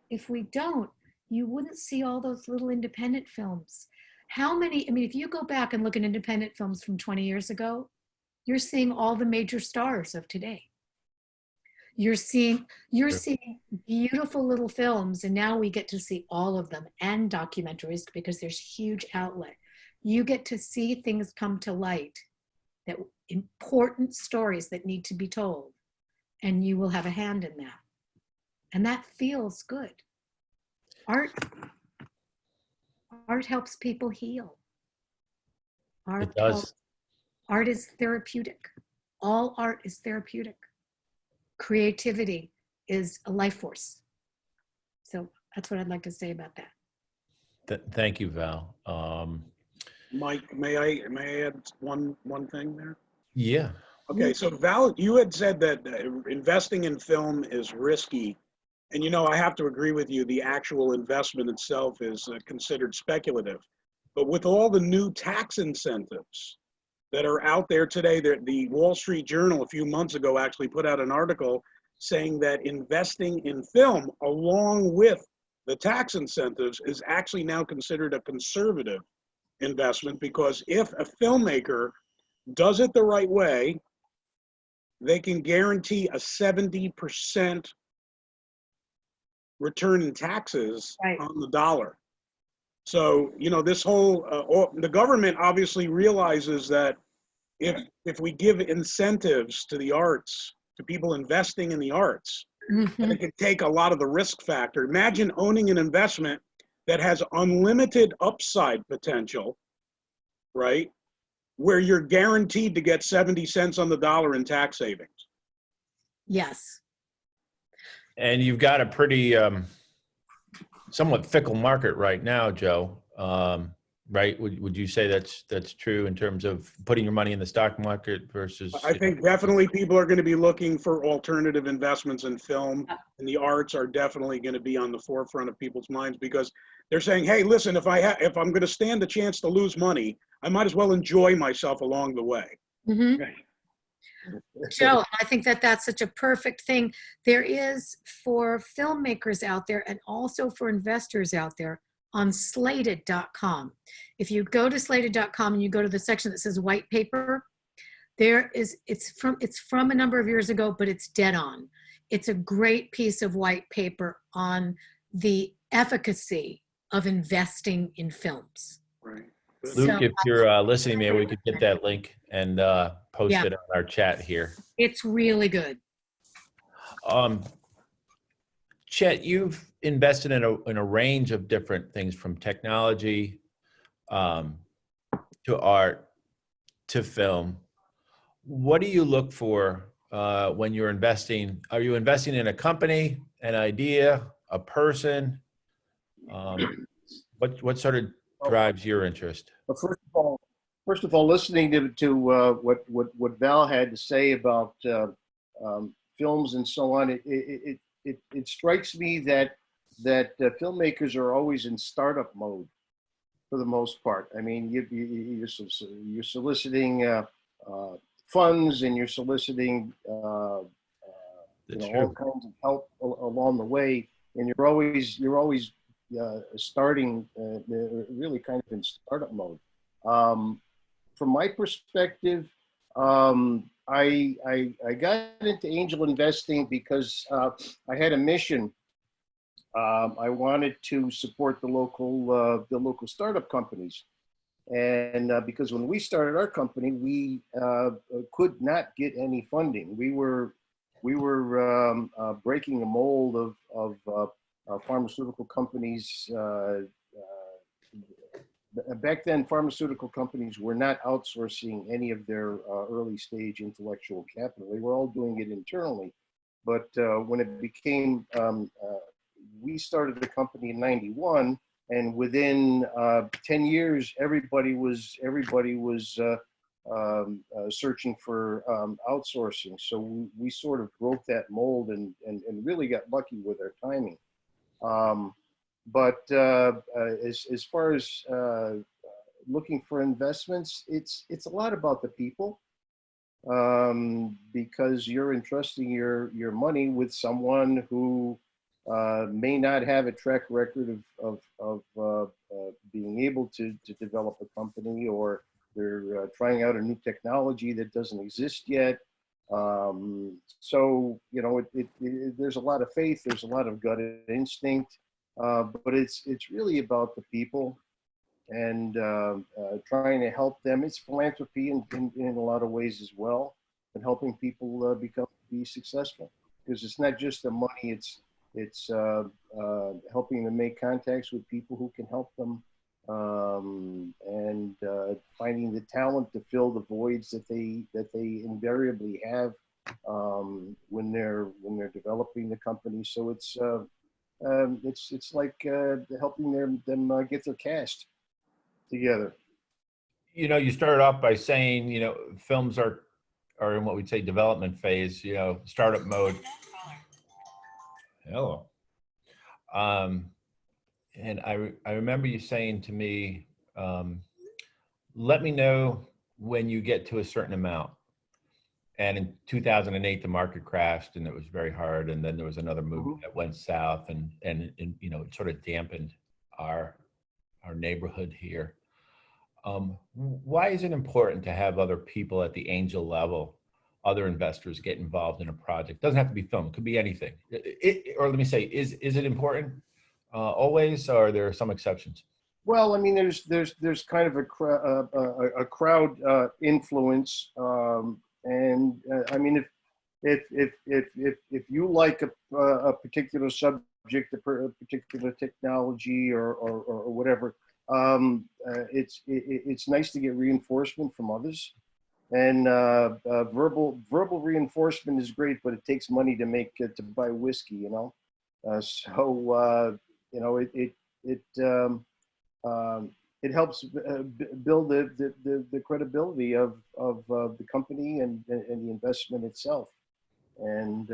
if we don't, you wouldn't see all those little independent films. How many, I mean, if you go back and look at independent films from 20 years ago, you're seeing all the major stars of today. You're seeing beautiful little films, and now we get to see all of them, and documentaries, because there's huge outlet. You get to see things come to light, that important stories that need to be told, and you will have a hand in that. And that feels good. Art helps people heal. It does. Art is therapeutic. All art is therapeutic. Creativity is a life force. So that's what I'd like to say about that. Thank you, Val. Mike, may I add one thing there? Yeah. Okay, so Val, you had said that investing in film is risky. And you know, I have to agree with you, the actual investment itself is considered speculative. But with all the new tax incentives that are out there today, the Wall Street Journal a few months ago actually put out an article saying that investing in film, along with the tax incentives is actually now considered a conservative investment, because if a filmmaker does it the right way, they can guarantee a 70% return in taxes Right. on the dollar. So, you know, this whole, the government obviously realizes that if we give incentives to the arts, to people investing in the arts, Mhm. it could take a lot of the risk factor. Imagine owning an investment that has unlimited upside potential, right? Where you're guaranteed to get 70 cents on the dollar in tax savings. Yes. And you've got a pretty somewhat fickle market right now, Joe. Right? Would you say that's true in terms of putting your money in the stock market versus? I think definitely people are going to be looking for alternative investments in film, and the arts are definitely going to be on the forefront of people's minds, because they're saying, hey, listen, if I'm going to stand a chance to lose money, I might as well enjoy myself along the way. Mhm. Right. Joe, I think that that's such a perfect thing. There is, for filmmakers out there and also for investors out there, on slated.com. If you go to slated.com and you go to the section that says white paper, it's from a number of years ago, but it's dead on. It's a great piece of white paper on the efficacy of investing in films. Right. Luke, So if you're listening, maybe we could get that link and post Yeah. it on our chat here. it's really good. Chet, you've invested in a range of different things, from technology to art to film. What do you look for when you're investing? Are you investing in a company, an idea, a person? What sort of drives your interest? But first of all, listening to what Val had to say about films and so on, it strikes me that filmmakers are always in startup mode for the most part. I mean, you're soliciting funds, and you're soliciting That's all true. kinds of help along the way, and you're always starting really kind of in startup mode. From my perspective, I got into angel investing because I had a mission. I wanted to support the local startup companies, and because when we started our company, we could not get any funding. We were breaking the mold of pharmaceutical companies. Back then, pharmaceutical companies were not outsourcing any of their early stage intellectual capital. They were all doing it internally. But when it became, we started the company in '91, and within 10 years, everybody was searching for outsourcing. So we sort of broke that mold and really got lucky with our timing. But as far as looking for investments, it's a lot about the people, because you're entrusting your money with someone who may not have a track record of being able to develop a company, or they're trying out a new technology that doesn't exist yet. So, you know, there's a lot of faith, there's a lot of gut instinct, but it's really about the people, and trying to help them. It's philanthropy in a lot of ways as well, and helping people be successful. Because it's not just the money, it's helping them make contacts with people who can help them, and finding the talent to fill the voids that they invariably have when they're developing the company. So it's like helping them get their cast together. You know, you started off by saying, you know, films are in what we'd say development phase, you know, startup mode. Hello. And I remember you saying to me, let me know when you get to a certain amount. And in 2008, the market crashed and it was very hard. And then there was another movie that went south and you know, it sort of dampened our neighborhood here. Why is it important to have other people at the angel level, other investors get involved in a project? Doesn't have to be film, it could be anything. Or let me say, is it important always, or are there some exceptions? Well, I mean, there's kind of a crowd influence, and I mean, if you like a particular subject, a particular technology, or whatever, it's nice to get reinforcement from others. And verbal reinforcement is great, but it takes money to buy whiskey, you know. You know, it helps build the credibility of the company and the investment itself. And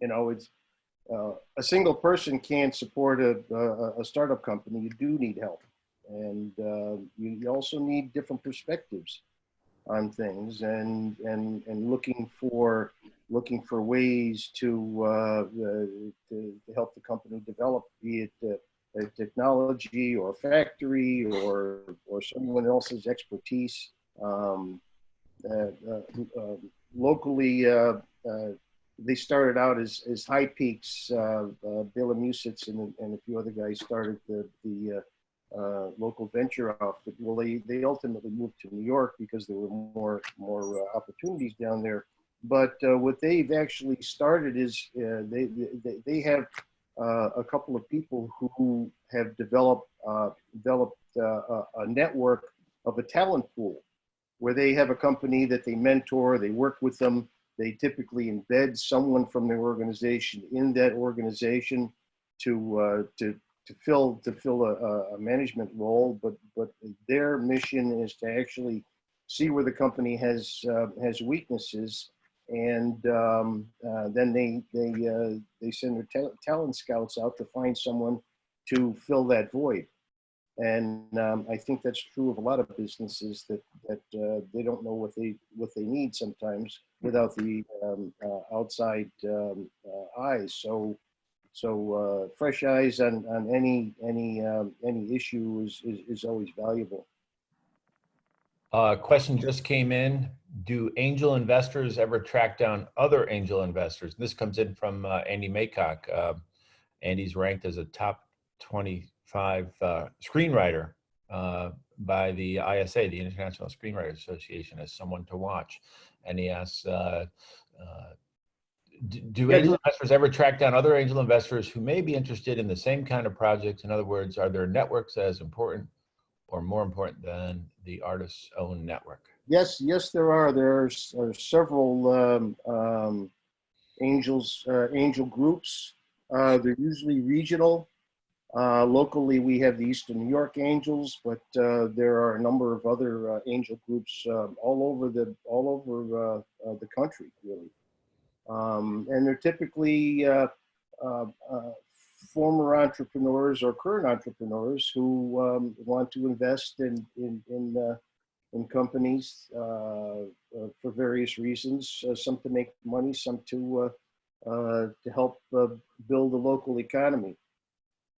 you know, it's a single person can't support a startup company. You do need help, and you also need different perspectives on things, and looking for ways to help the company develop, be it a technology or a factory or someone else's expertise. Locally, they started out as High Peaks. Bill Amusitz and a few other guys started the local venture outfit. Well, they ultimately moved to New York because there were more opportunities down there. But what they've actually started is they have a couple of people who have developed a network of a talent pool, where they have a company that they mentor, they work with them, they typically embed someone from their organization in that organization to fill a management role, but their mission is to actually see where the company has weaknesses, and then they send their talent scouts out to find someone to fill that void. And I think that's true of a lot of businesses that they don't know what they need sometimes without the outside eyes. So fresh eyes on any issue is always valuable. Question just came in. Do angel investors ever track down other angel investors? This comes in from Andy Maycock. Andy's ranked as a top 25 screenwriter by the ISA, the International Screenwriters Association, as someone to watch. And he asks, do angel investors ever track down other angel investors who may be interested in the same kind of projects? In other words, are their networks as important or more important than the artist's own network? Yes, there are. There are several angel groups. They're usually regional. Locally, we have the Eastern New York Angels, but there are a number of other angel groups all over the country, really. And they're typically former entrepreneurs or current entrepreneurs who want to invest in companies for various reasons. Some to make money, some to help build the local economy.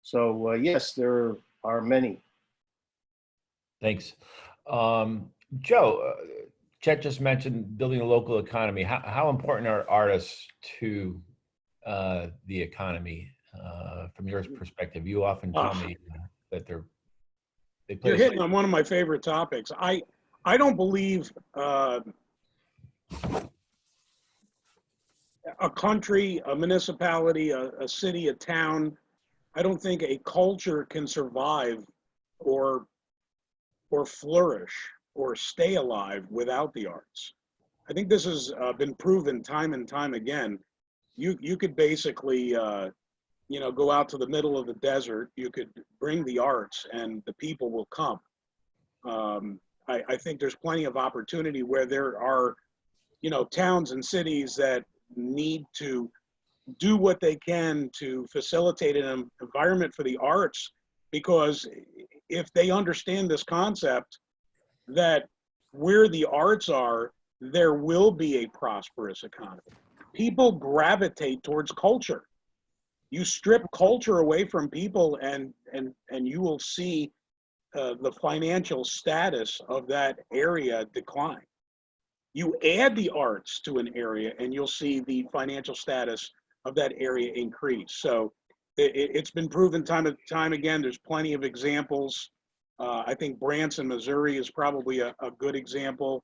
So yes, there are many. Thanks. Joe, Chet just mentioned building a local economy. How important are artists to the economy from your perspective? You often tell me that they play. You're hitting on one of my favorite topics. I don't believe a country, a municipality, a city, a town, I don't think a culture can survive or flourish or stay alive without the arts. I think this has been proven time and time again. You could basically, go out to the middle of the desert. You could bring the arts, and the people will come. I think there's plenty of opportunity where there are, towns and cities that need to do what they can to facilitate an environment for the arts, because if they understand this concept that where the arts are, there will be a prosperous economy. People gravitate towards culture. You strip culture away from people, and you will see the financial status of that area decline. You add the arts to an area, and you'll see the financial status of that area increase. So it's been proven time and time again. There's plenty of examples. I think Branson, Missouri is probably a good example.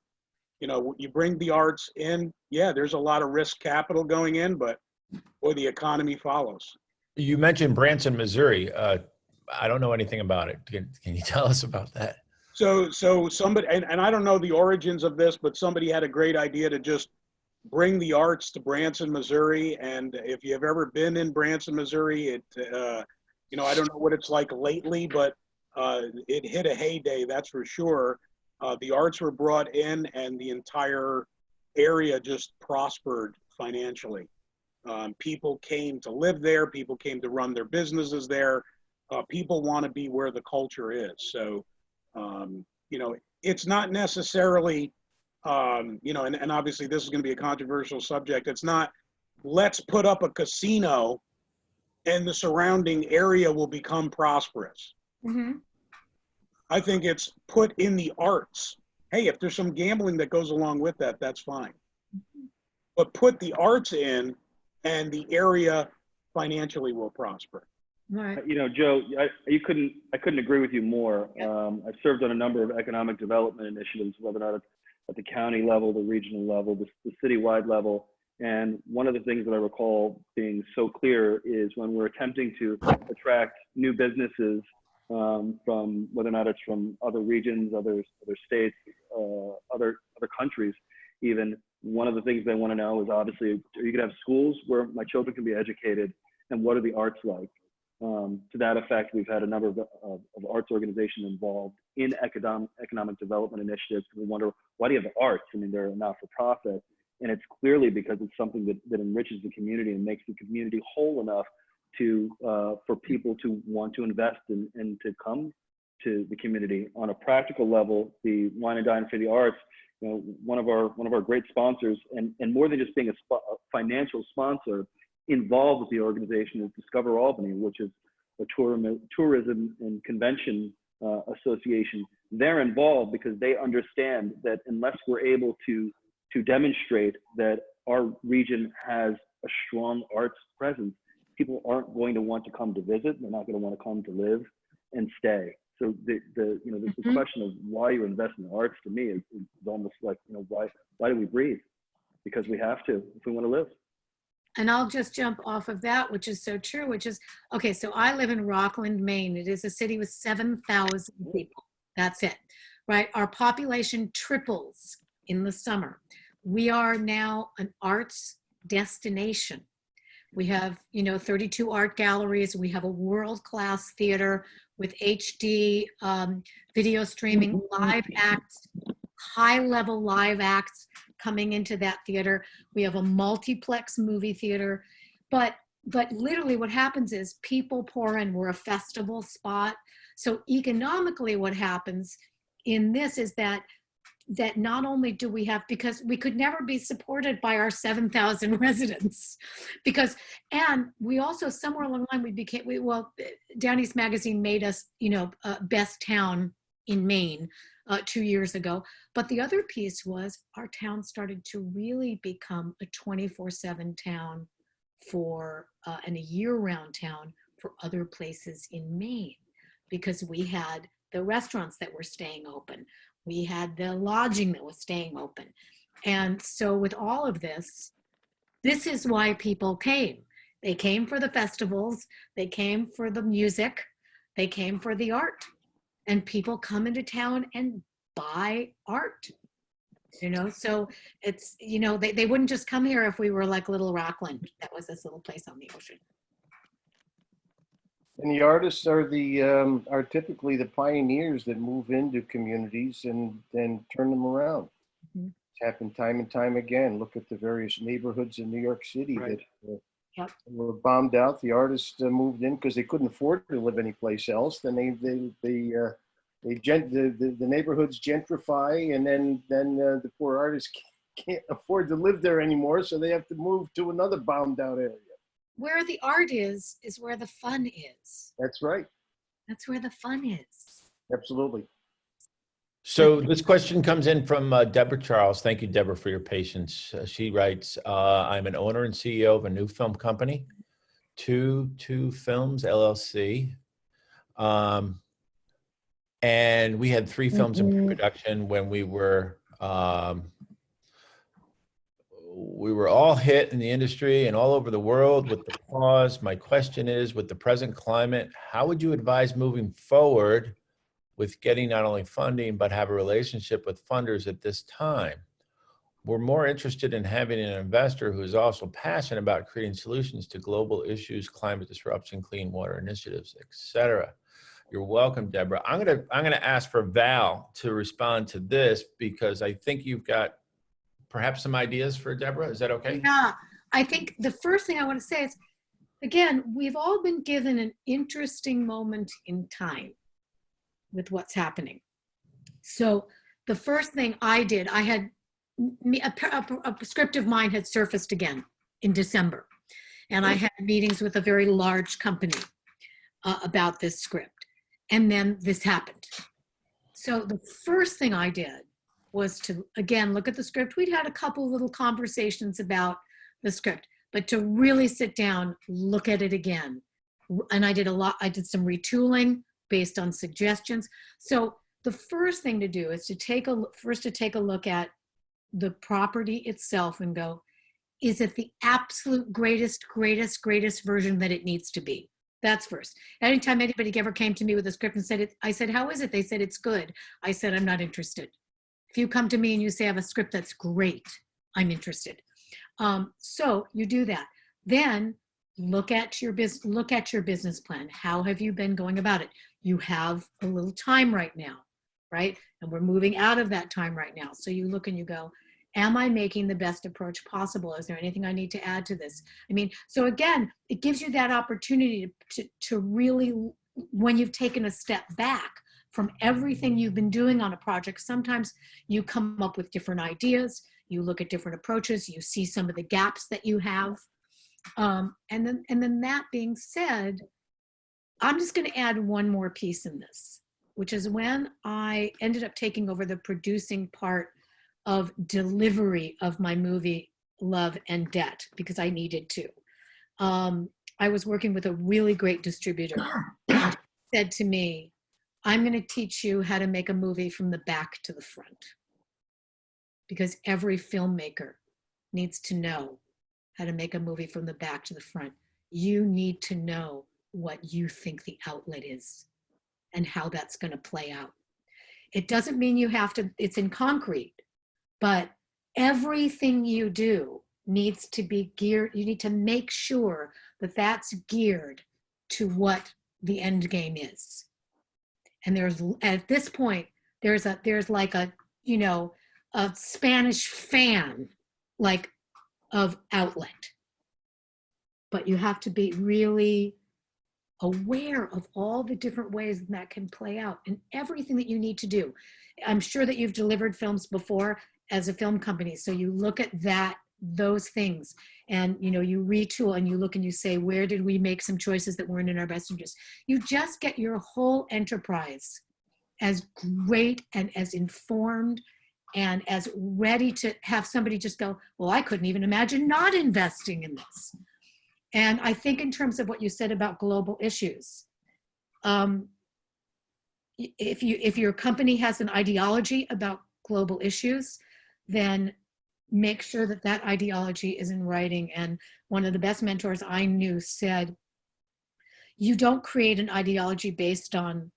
You know, you bring the arts in, yeah, there's a lot of risk capital going in, but boy, the economy follows. You mentioned Branson, Missouri. I don't know anything about it. Can you tell us about that? So somebody, and I don't know the origins of this, but somebody had a great idea to just bring the arts to Branson, Missouri. And if you've ever been in Branson, Missouri, you know, I don't know what it's like lately, but it hit a heyday, that's for sure. The arts were brought in, and the entire area just prospered financially. People came to live there. People came to run their businesses there. People want to be where the culture is. So, you know, it's not necessarily, you know, and obviously this is going to be a controversial subject. It's not, let's put up a casino and the surrounding area will become prosperous. Mm-hmm. I think it's put in the arts. Hey, if there's some gambling that goes along with that, that's fine. But put the arts in, and the area financially will prosper. Right. You know, Joe, I couldn't agree with you more. I've served on a number of economic development initiatives, whether or not it's at the county level, the regional level, the citywide level. And one of the things that I recall being so clear is when we're attempting to attract new businesses from whether or not it's from other regions, other states, other countries, even, one of the things they want to know is obviously, are you going to have schools where my children can be educated, and what are the arts like? To that effect, we've had a number of arts organizations involved in economic development initiatives. We wonder, why do you have the arts? I mean, they're not for profit. And it's clearly because it's something that enriches the community and makes the community whole enough to for people to want to invest in and to come to the community. On a practical level, the Wine and Dine for the Arts, you know, one of our great sponsors, and more than just being a financial sponsor, involved with the organization is Discover Albany, which is a tourism and convention association. They're involved because they understand that unless we're able to demonstrate that our region has a strong arts presence, people aren't going to want to come to visit. They're not going to want to come to live and stay. So the question of why you invest in the arts, to me, is almost like, you know, why do we breathe? Because we have to if we want to live. And I'll just jump off of that, which is so true, which is, okay, so I live in Rockland, Maine. It is a city with 7,000 people. That's it, right? Our population triples in the summer. We are now an arts destination. We have, you know, 32 art galleries. We have a world-class theater with HD video streaming, live acts, high-level live acts coming into that theater. We have a multiplex movie theater. But literally what happens is people pour in. We're a festival spot. So economically what happens in this is that not only do we have, because we could never be supported by our 7,000 residents, and we also, somewhere along the line, well, Down East Magazine made us, you know, best town in Maine 2 years ago. But the other piece was our town started to really become a 24/7 town and a year-round town for other places in Maine, because we had the restaurants that were staying open. We had the lodging that was staying open. And so with all of this is why people came. They came for the festivals. They came for the music. They came for the art. And people come into town and buy art, you know? So it's, you know, they wouldn't just come here if we were like Little Rockland. That was this little place on the ocean. And the artists are typically the pioneers that move into communities and then turn them around. Mm-hmm. It's happened time and time again. Look at the various neighborhoods in New York City Right. that were bombed out. The artists moved in because they couldn't afford to live anyplace else. Then they the neighborhoods gentrify, and then the poor artists can't afford to live there anymore, so they have to move to another bombed out area. Where the art is where the fun is. That's right. That's where the fun is. Absolutely. So this question comes in from Deborah Charles. Thank you, Deborah, for your patience. She writes, I'm an owner and CEO of a new film company, Two Films, LLC. And we had 3 films in pre-production when we were all hit in the industry and all over the world with the pause. My question is, with the present climate, how would you advise moving forward with getting not only funding, but have a relationship with funders at this time? We're more interested in having an investor who is also passionate about creating solutions to global issues, climate disruption, clean water initiatives, etc. You're welcome, Deborah. I'm gonna ask for Val to respond to this because I think you've got perhaps some ideas for Deborah. Is that okay? Yeah, I think the first thing I want to say is, again, we've all been given an interesting moment in time with what's happening. So the first thing I did, I had a script of mine had surfaced again in December, and I had meetings with a very large company about this script, and then this happened. So the first thing I did was to, again, look at the script. We'd had a couple little conversations about the script, but to really sit down, look at it again. And I did some retooling based on suggestions. So the first thing to do is to take a look at the property itself and go, is it the absolute greatest version that it needs to be? That's first. Anytime anybody ever came to me with a script and said it, I said, how is it? They said, it's good. I said, I'm not interested. If you come to me and you say, I have a script that's great, I'm interested. So you do that. Then look at your business plan. How have you been going about it? You have a little time right now, right? And we're moving out of that time right now. So you look and you go, am I making the best approach possible? Is there anything I need to add to this? I mean, so again, it gives you that opportunity to really, when you've taken a step back from everything you've been doing on a project, sometimes you come up with different ideas, you look at different approaches, you see some of the gaps that you have. And then that being said, I'm just going to add one more piece in this, which is when I ended up taking over the producing part of delivery of my movie, Love and Debt, because I needed to. I was working with a really great distributor. And she said to me, I'm going to teach you how to make a movie from the back to the front. Because every filmmaker needs to know how to make a movie from the back to the front. You need to know what you think the outlet is and how that's going to play out. It doesn't mean you have to, it's in concrete, but everything you do needs to be geared. You need to make sure that that's geared to what the end game is. And there's, at this point, there's like a, you know, a Spanish fan, like, of outlet. But you have to be really aware of all the different ways that can play out and everything that you need to do. I'm sure that you've delivered films before as a film company. So you look at those things, and you know, you retool and you look and you say, where did we make some choices that weren't in our best interest? You just get your whole enterprise as great and as informed and as ready to have somebody just go, well, I couldn't even imagine not investing in this. And I think in terms of what you said about global issues, if your company has an ideology about global issues, then make sure that that ideology is in writing. And one of the best mentors I knew said, you don't create an ideology based on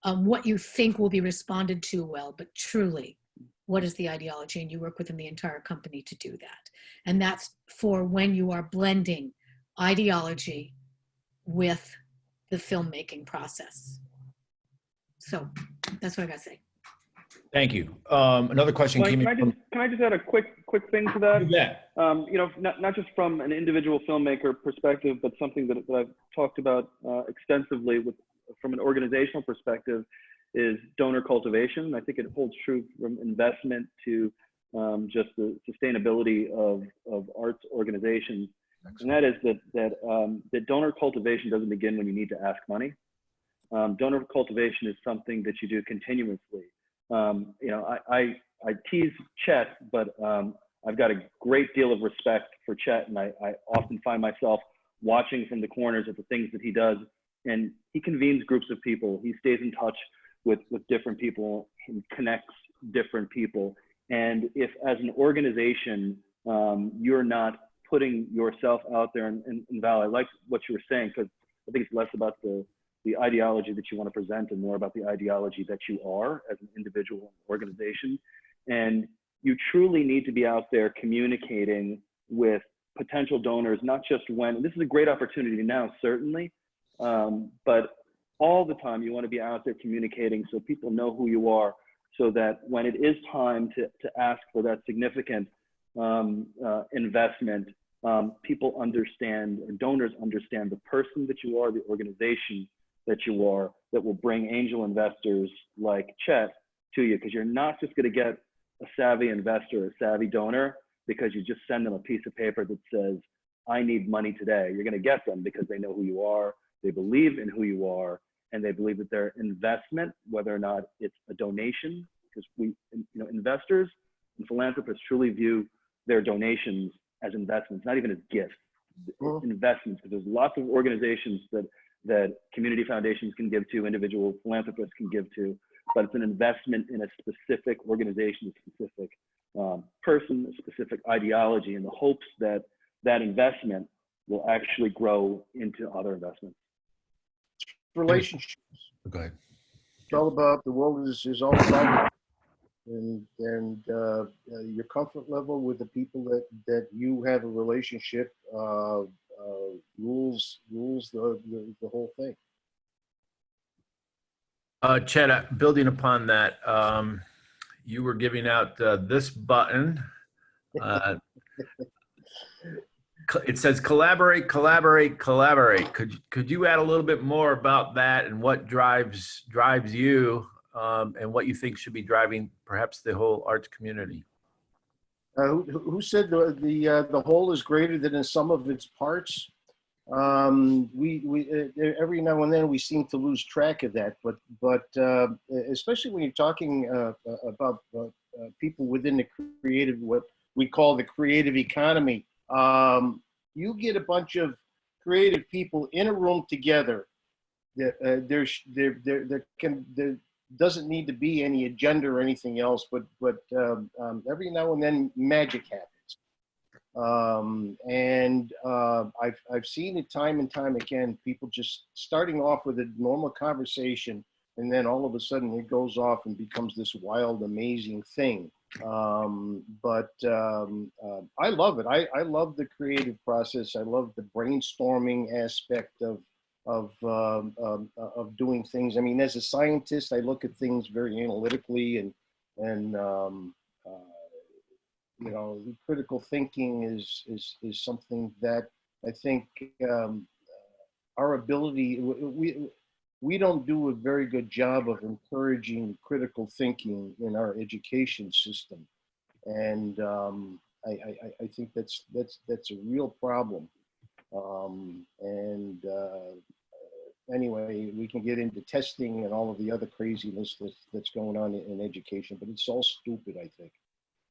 what you think will be responded to well, but truly, what is the ideology? And you work within the entire company to do that. And that's for when you are blending ideology with the filmmaking process. So that's what I got to say. Thank you. Another question Mike, came in. can I just add a quick thing to that? Yeah. You know, not just from an individual filmmaker perspective, but something that I've talked about extensively from an organizational perspective, is donor cultivation. I think it holds true from investment to just the sustainability of arts organizations. And that is that donor cultivation doesn't begin when you need to ask money. Donor cultivation is something that you do continuously. I tease Chet, but I've got a great deal of respect for Chet, and I often find myself watching from the corners at the things that he does. And he convenes groups of people. He stays in touch with different people and connects different people. And if as an organization, you're not putting yourself out there, and Val, I like what you were saying, because I think it's less about the ideology that you want to present and more about the ideology that you are as an individual organization. And you truly need to be out there communicating with potential donors, not just when, this is a great opportunity now, certainly, but all the time you want to be out there communicating so people know who you are, so that when it is time to ask for that significant investment, people understand, or donors understand the person that you are, the organization that you are, that will bring angel investors like Chet to you, because you're not just going to get a savvy investor, a savvy donor, because you just send them a piece of paper that says, I need money today. You're going to get them because they know who you are, they believe in who you are, and they believe that their investment, whether or not it's a donation, because investors and philanthropists truly view their donations as investments, not even as gifts, investments, because there's lots of organizations that community foundations can give to, individual philanthropists can give to, but it's an investment in a specific organization, a specific person, a specific ideology, in the hopes that that investment will actually grow into other investments. Relationships. Go ahead. It's all about, the world is all about, and your comfort level with the people that you have a relationship rules the whole thing. Chet, building upon that, you were giving out this button. It says collaborate, collaborate, collaborate. Could you add a little bit more about that and what drives you, and what you think should be driving perhaps the whole arts community? Who said the whole is greater than the sum of its parts? We every now and then we seem to lose track of that, but especially when you're talking about people within the creative, what we call the creative economy. You get a bunch of creative people in a room together. There doesn't need to be any agenda or anything else, but every now and then magic happens. I've seen it time and time again, people just starting off with a normal conversation, and then all of a sudden it goes off and becomes this wild, amazing thing. I love it. I love the creative process. I love the brainstorming aspect of doing things. I mean, as a scientist, I look at things very analytically, and critical thinking is something that I think our ability, we don't do a very good job of encouraging critical thinking in our education system, and I think that's a real problem. Anyway, we can get into testing and all of the other craziness that's going on in education, but it's all stupid, I think.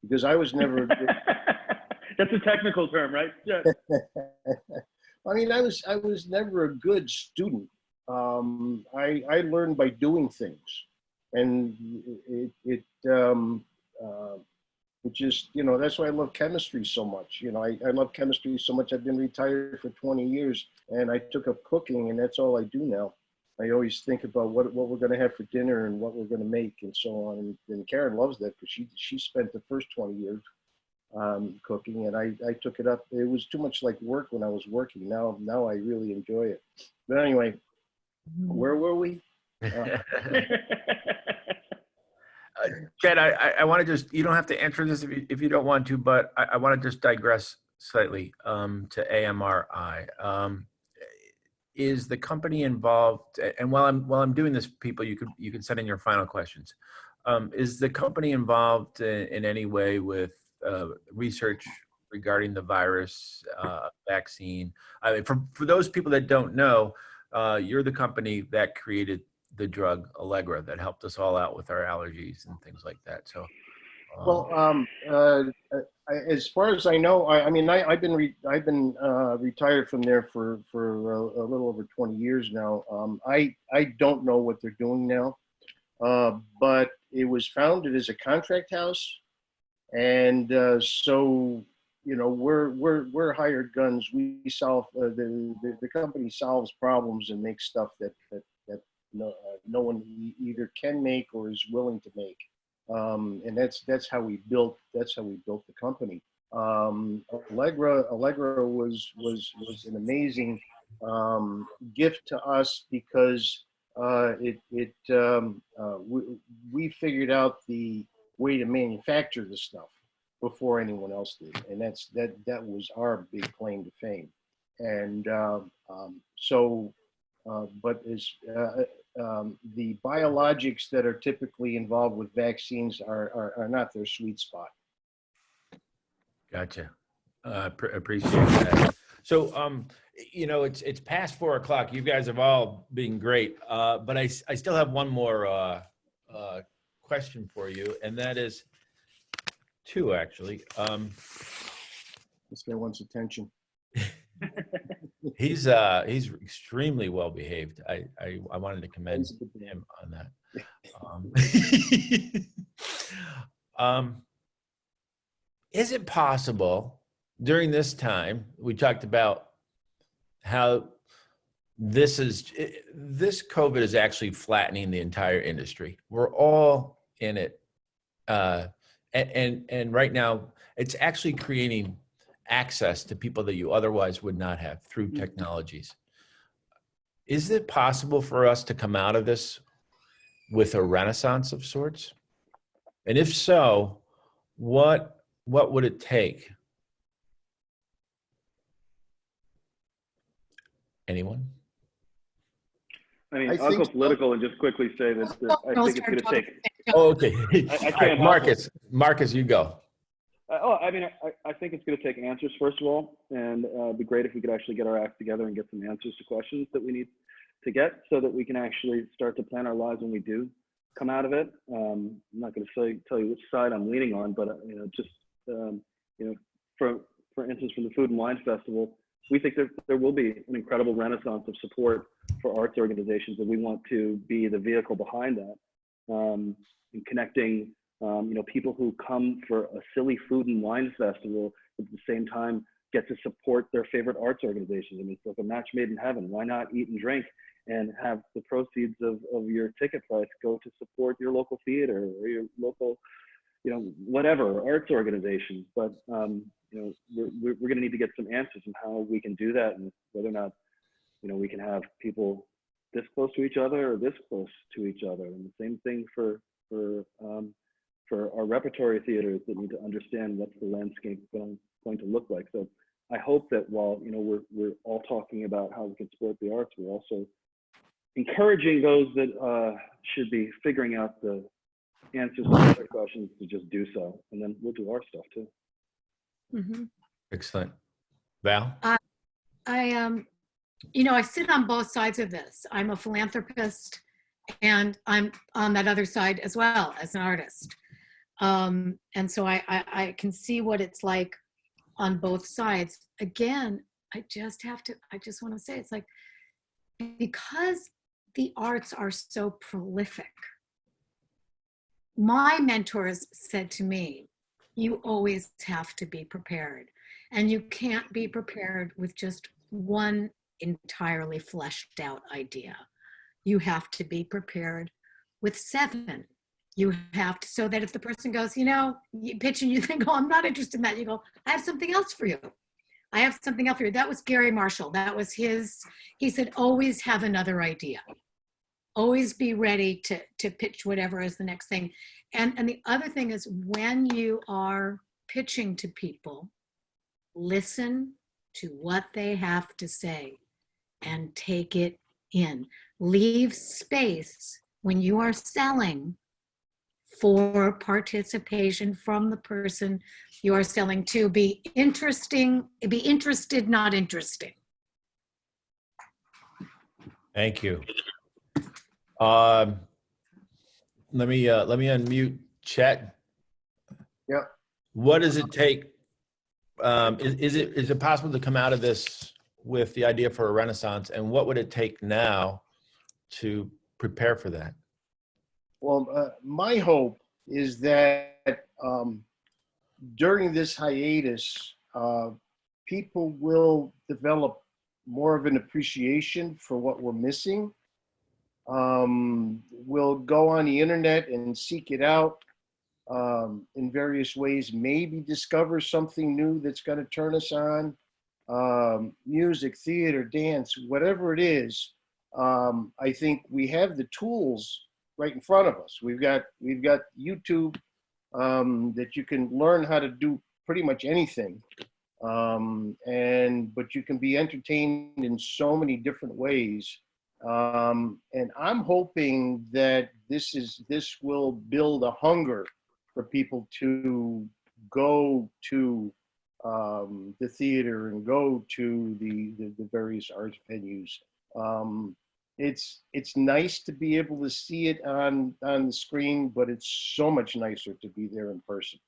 Because I was never. That's a technical term, right? Yeah. I mean, I was never a good student. I learned by doing things, and it just, that's why I love chemistry so much. I love chemistry so much. I've been retired for 20 years, and I took up cooking, and that's all I do now. I always think about what we're going to have for dinner and what we're going to make and so on. And Karen loves that because she spent the first 20 years cooking, and I took it up. It was too much like work when I was working. Now I really enjoy it. But anyway, where were we? Chet, I want to just, you don't have to answer this if you don't want to, but I want to just digress slightly to AMRI. is the company involved? And while I'm doing this, people, you can send in your final questions. Is the company involved in any way with research regarding the virus vaccine? I mean, for those people that don't know, you're the company that created the drug Allegra that helped us all out with our allergies and things like that. So, Well, as far as I know, I mean, I've been retired from there for a little over 20 years now. I don't know what they're doing now, but it was founded as a contract house, and so you know we're hired guns. We solve the company solves problems and makes stuff that no one either can make or is willing to make. And that's how we built the company. Allegra was an amazing gift to us because we figured out the way to manufacture the stuff before anyone else did, and that was our big claim to fame. And but as the biologics that are typically involved with vaccines are not their sweet spot. gotcha. Appreciate that. So, you know, it's past 4 o'clock. You guys have all been great, but I still have one more question for you, and that is two actually. This guy wants attention. He's extremely well behaved. I wanted to commend him on that. Is it possible during this time, we talked about how this COVID is actually flattening the entire industry. We're all in it. And right now it's actually creating access to people that you otherwise would not have through technologies. Is it possible for us to come out of this with a renaissance of sorts? And if so, what would it take? Anyone? I mean, I I'll go think- political and just quickly say that I think it's going to take. Oh, okay. I All right, Marcus, you go. I mean, I think it's going to take answers, first of all, and it'd be great if we could actually get our act together and get some answers to questions that we need to get so that we can actually start to plan our lives when we do come out of it. I'm not going to tell you which side I'm leaning on, but, you know, just, you know, for instance, from the Food and Wine Festival, we think there will be an incredible renaissance of support for arts organizations, and we want to be the vehicle behind that, in connecting you know, people who come for a silly food and wine festival at the same time get to support their favorite arts organizations. I mean, it's like a match made in heaven. Why not eat and drink and have the proceeds of your ticket price go to support your local theater or your local, you know, whatever arts organization? But you know, we're going to need to get some answers on how we can do that, and whether or not, you know, we can have people this close to each other or this close to each other. And the same thing for our repertory theaters that need to understand what's the landscape going to look like. So I hope that while, you know, we're all talking about how we can support the arts, we're also encouraging those that should be figuring out the answers to their questions to just do so, and then we'll do our stuff too. Mhm. Excellent. Val? You know, I sit on both sides of this. I'm a philanthropist, and I'm on that other side as well as an artist. And so I can see what it's like on both sides. Again, I just want to say, it's like, because the arts are so prolific, my mentors said to me, you always have to be prepared, and you can't be prepared with just one entirely fleshed out idea. You have to be prepared with 7. You have to, so that if the person goes, you know, you pitch and you think, oh, I'm not interested in that, you go, I have something else for you. I have something else for you. That was Gary Marshall. That was he said, always have another idea. Always be ready to pitch whatever is the next thing. And the other thing is, when you are pitching to people, listen to what they have to say. and take it in. Leave space when you are selling for participation from the person you are selling to. Be interested, not interesting. Thank you. Let me unmute Chet. Yep. What does it take? Is it possible to come out of this with the idea for a renaissance, and what would it take now to prepare for that? Well, my hope is that during this hiatus, people will develop more of an appreciation for what we're missing. We'll go on the internet and seek it out in various ways, maybe discover something new that's going to turn us on. Music, theater, dance, whatever it is. I think we have the tools right in front of us. We've got YouTube that you can learn how to do pretty much anything. But you can be entertained in so many different ways. And I'm hoping that this will build a hunger for people to go to the theater and go to the various arts venues. It's nice to be able to see it on the screen, but it's so much nicer to be there in person.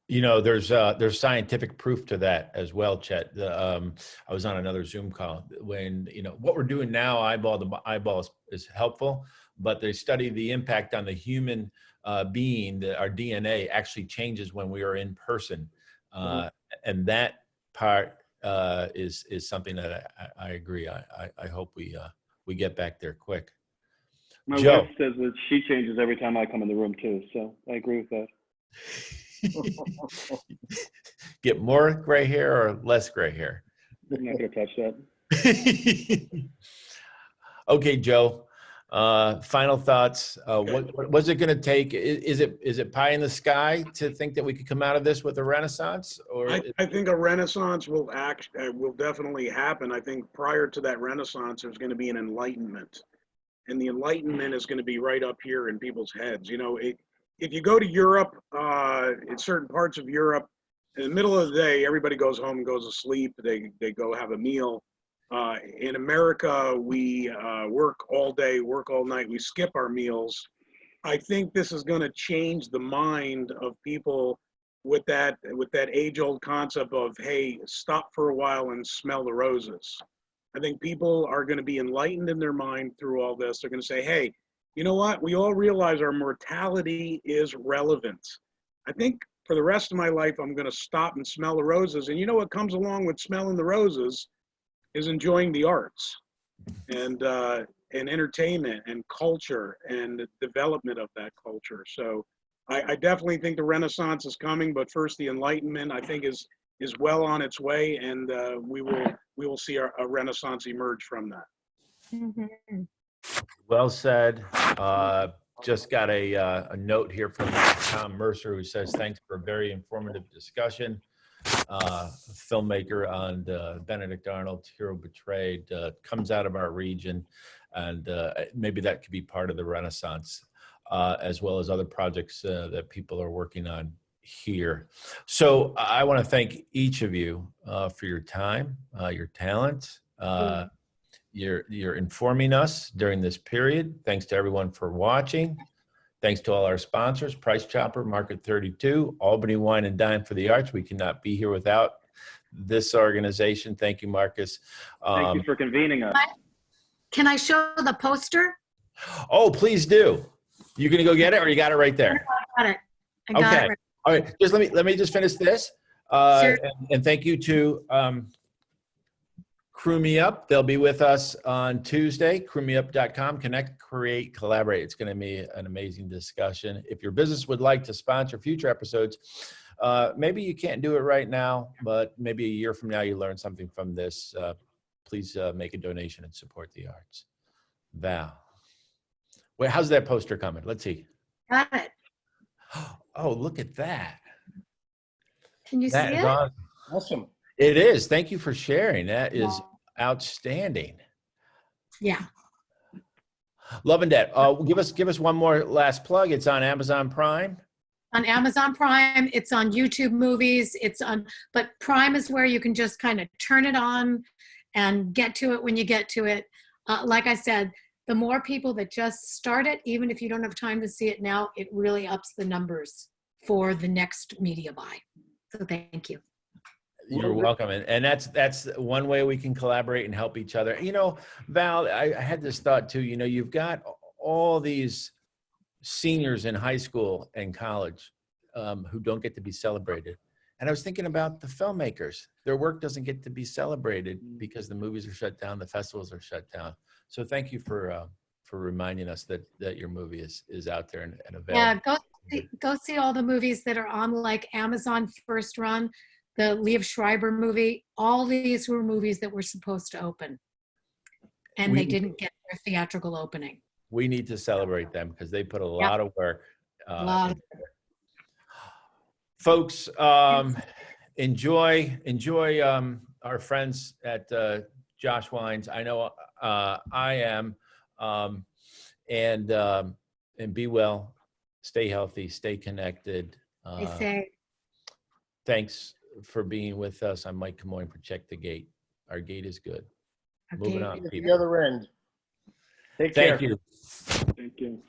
You know, there's scientific proof to that as well, Chet. I was on another Zoom call when, what we're doing now, eyeball to eyeball is helpful, but they study the impact on the human being, our DNA actually changes when we are in person. And that part is something that I agree. I hope we get back there quick. My Joe. wife says that she changes every time I come in the room too, so I agree with that. Get more gray hair or less gray hair? I'm not going to touch that. Okay, Joe. Final thoughts. What's it going to take? Is it pie in the sky to think that we could come out of this with a renaissance? Or I think a renaissance will definitely happen. I think prior to that renaissance, there's going to be an enlightenment, and the enlightenment is going to be right up here in people's heads. If you go to Europe, in certain parts of Europe, in the middle of the day, everybody goes home and goes to sleep. They go have a meal. In America, we work all day, work all night. We skip our meals. I think this is going to change the mind of people with that age-old concept of, hey, stop for a while and smell the roses. I think people are going to be enlightened in their mind through all this. They're going to say, hey, you know what? We all realize our mortality is relevant. I think for the rest of my life, I'm going to stop and smell the roses. And you know what comes along with smelling the roses is enjoying the arts and entertainment and culture and the development of that culture. So I definitely think the Renaissance is coming, but first the Enlightenment I think is well on its way, and we will see a Renaissance emerge from that. Mm-hmm. Well said. Just got a note here from Tom Mercer, who says, thanks for a very informative discussion. Filmmaker on Benedict Arnold's Hero Betrayed, comes out of our region, and maybe that could be part of the Renaissance, as well as other projects that people are working on here. So I want to thank each of you for your time, your talent, you're informing us during this period. Thanks to everyone for watching. Thanks to all our sponsors, Price Chopper, Market 32, Albany Wine and Dine for the Arts. We cannot be here without this organization. Thank you, Marcus. Thank you for convening us. Can I show the poster? Oh, please do. You gonna go get it, or you got it right there? I got it. I got Okay. it right. All right. Just let me just finish this. Sure. And thank you to Crew Me Up. They'll be with us on Tuesday. CrewMeUp.com. Connect, create, collaborate. It's going to be an amazing discussion. If your business would like to sponsor future episodes, maybe you can't do it right now, but maybe a year from now you learn something from this. Please make a donation and support the arts. Val. Wait, how's that poster coming? Let's see. Got it. Oh, look at that. Can you see That is it? awesome. Awesome. It is. Thank you for sharing. That is Outstanding. Yeah. Love and Debt. Give us one more last plug. It's on Amazon Prime. On Amazon Prime, it's on YouTube Movies, but Prime is where you can just kind of turn it on and get to it when you get to it. Like I said, the more people that just start it, even if you don't have time to see it now, it really ups the numbers for the next media buy. So thank you. You're welcome. And that's one way we can collaborate and help each other. You know, Val, I had this thought too, you know, you've got all these seniors in high school and college who don't get to be celebrated. And I was thinking about the filmmakers. Their work doesn't get to be celebrated because the movies are shut down, the festivals are shut down. So thank you for reminding us that your movie is out there and available. Yeah, go see all the movies that are on like Amazon First Run, the Liev Schreiber movie. All these were movies that were supposed to open, and they didn't get their theatrical opening. We need to celebrate them because they put a lot of work. Folks, enjoy our friends at Josh Wines. I know I am, and be well, stay healthy, stay connected. They say. Thanks for being with us. I'm Mike Camoin for Check the Gate. Our gate is good. Moving on, At people. the other end. Take care. Thank you. Thank you.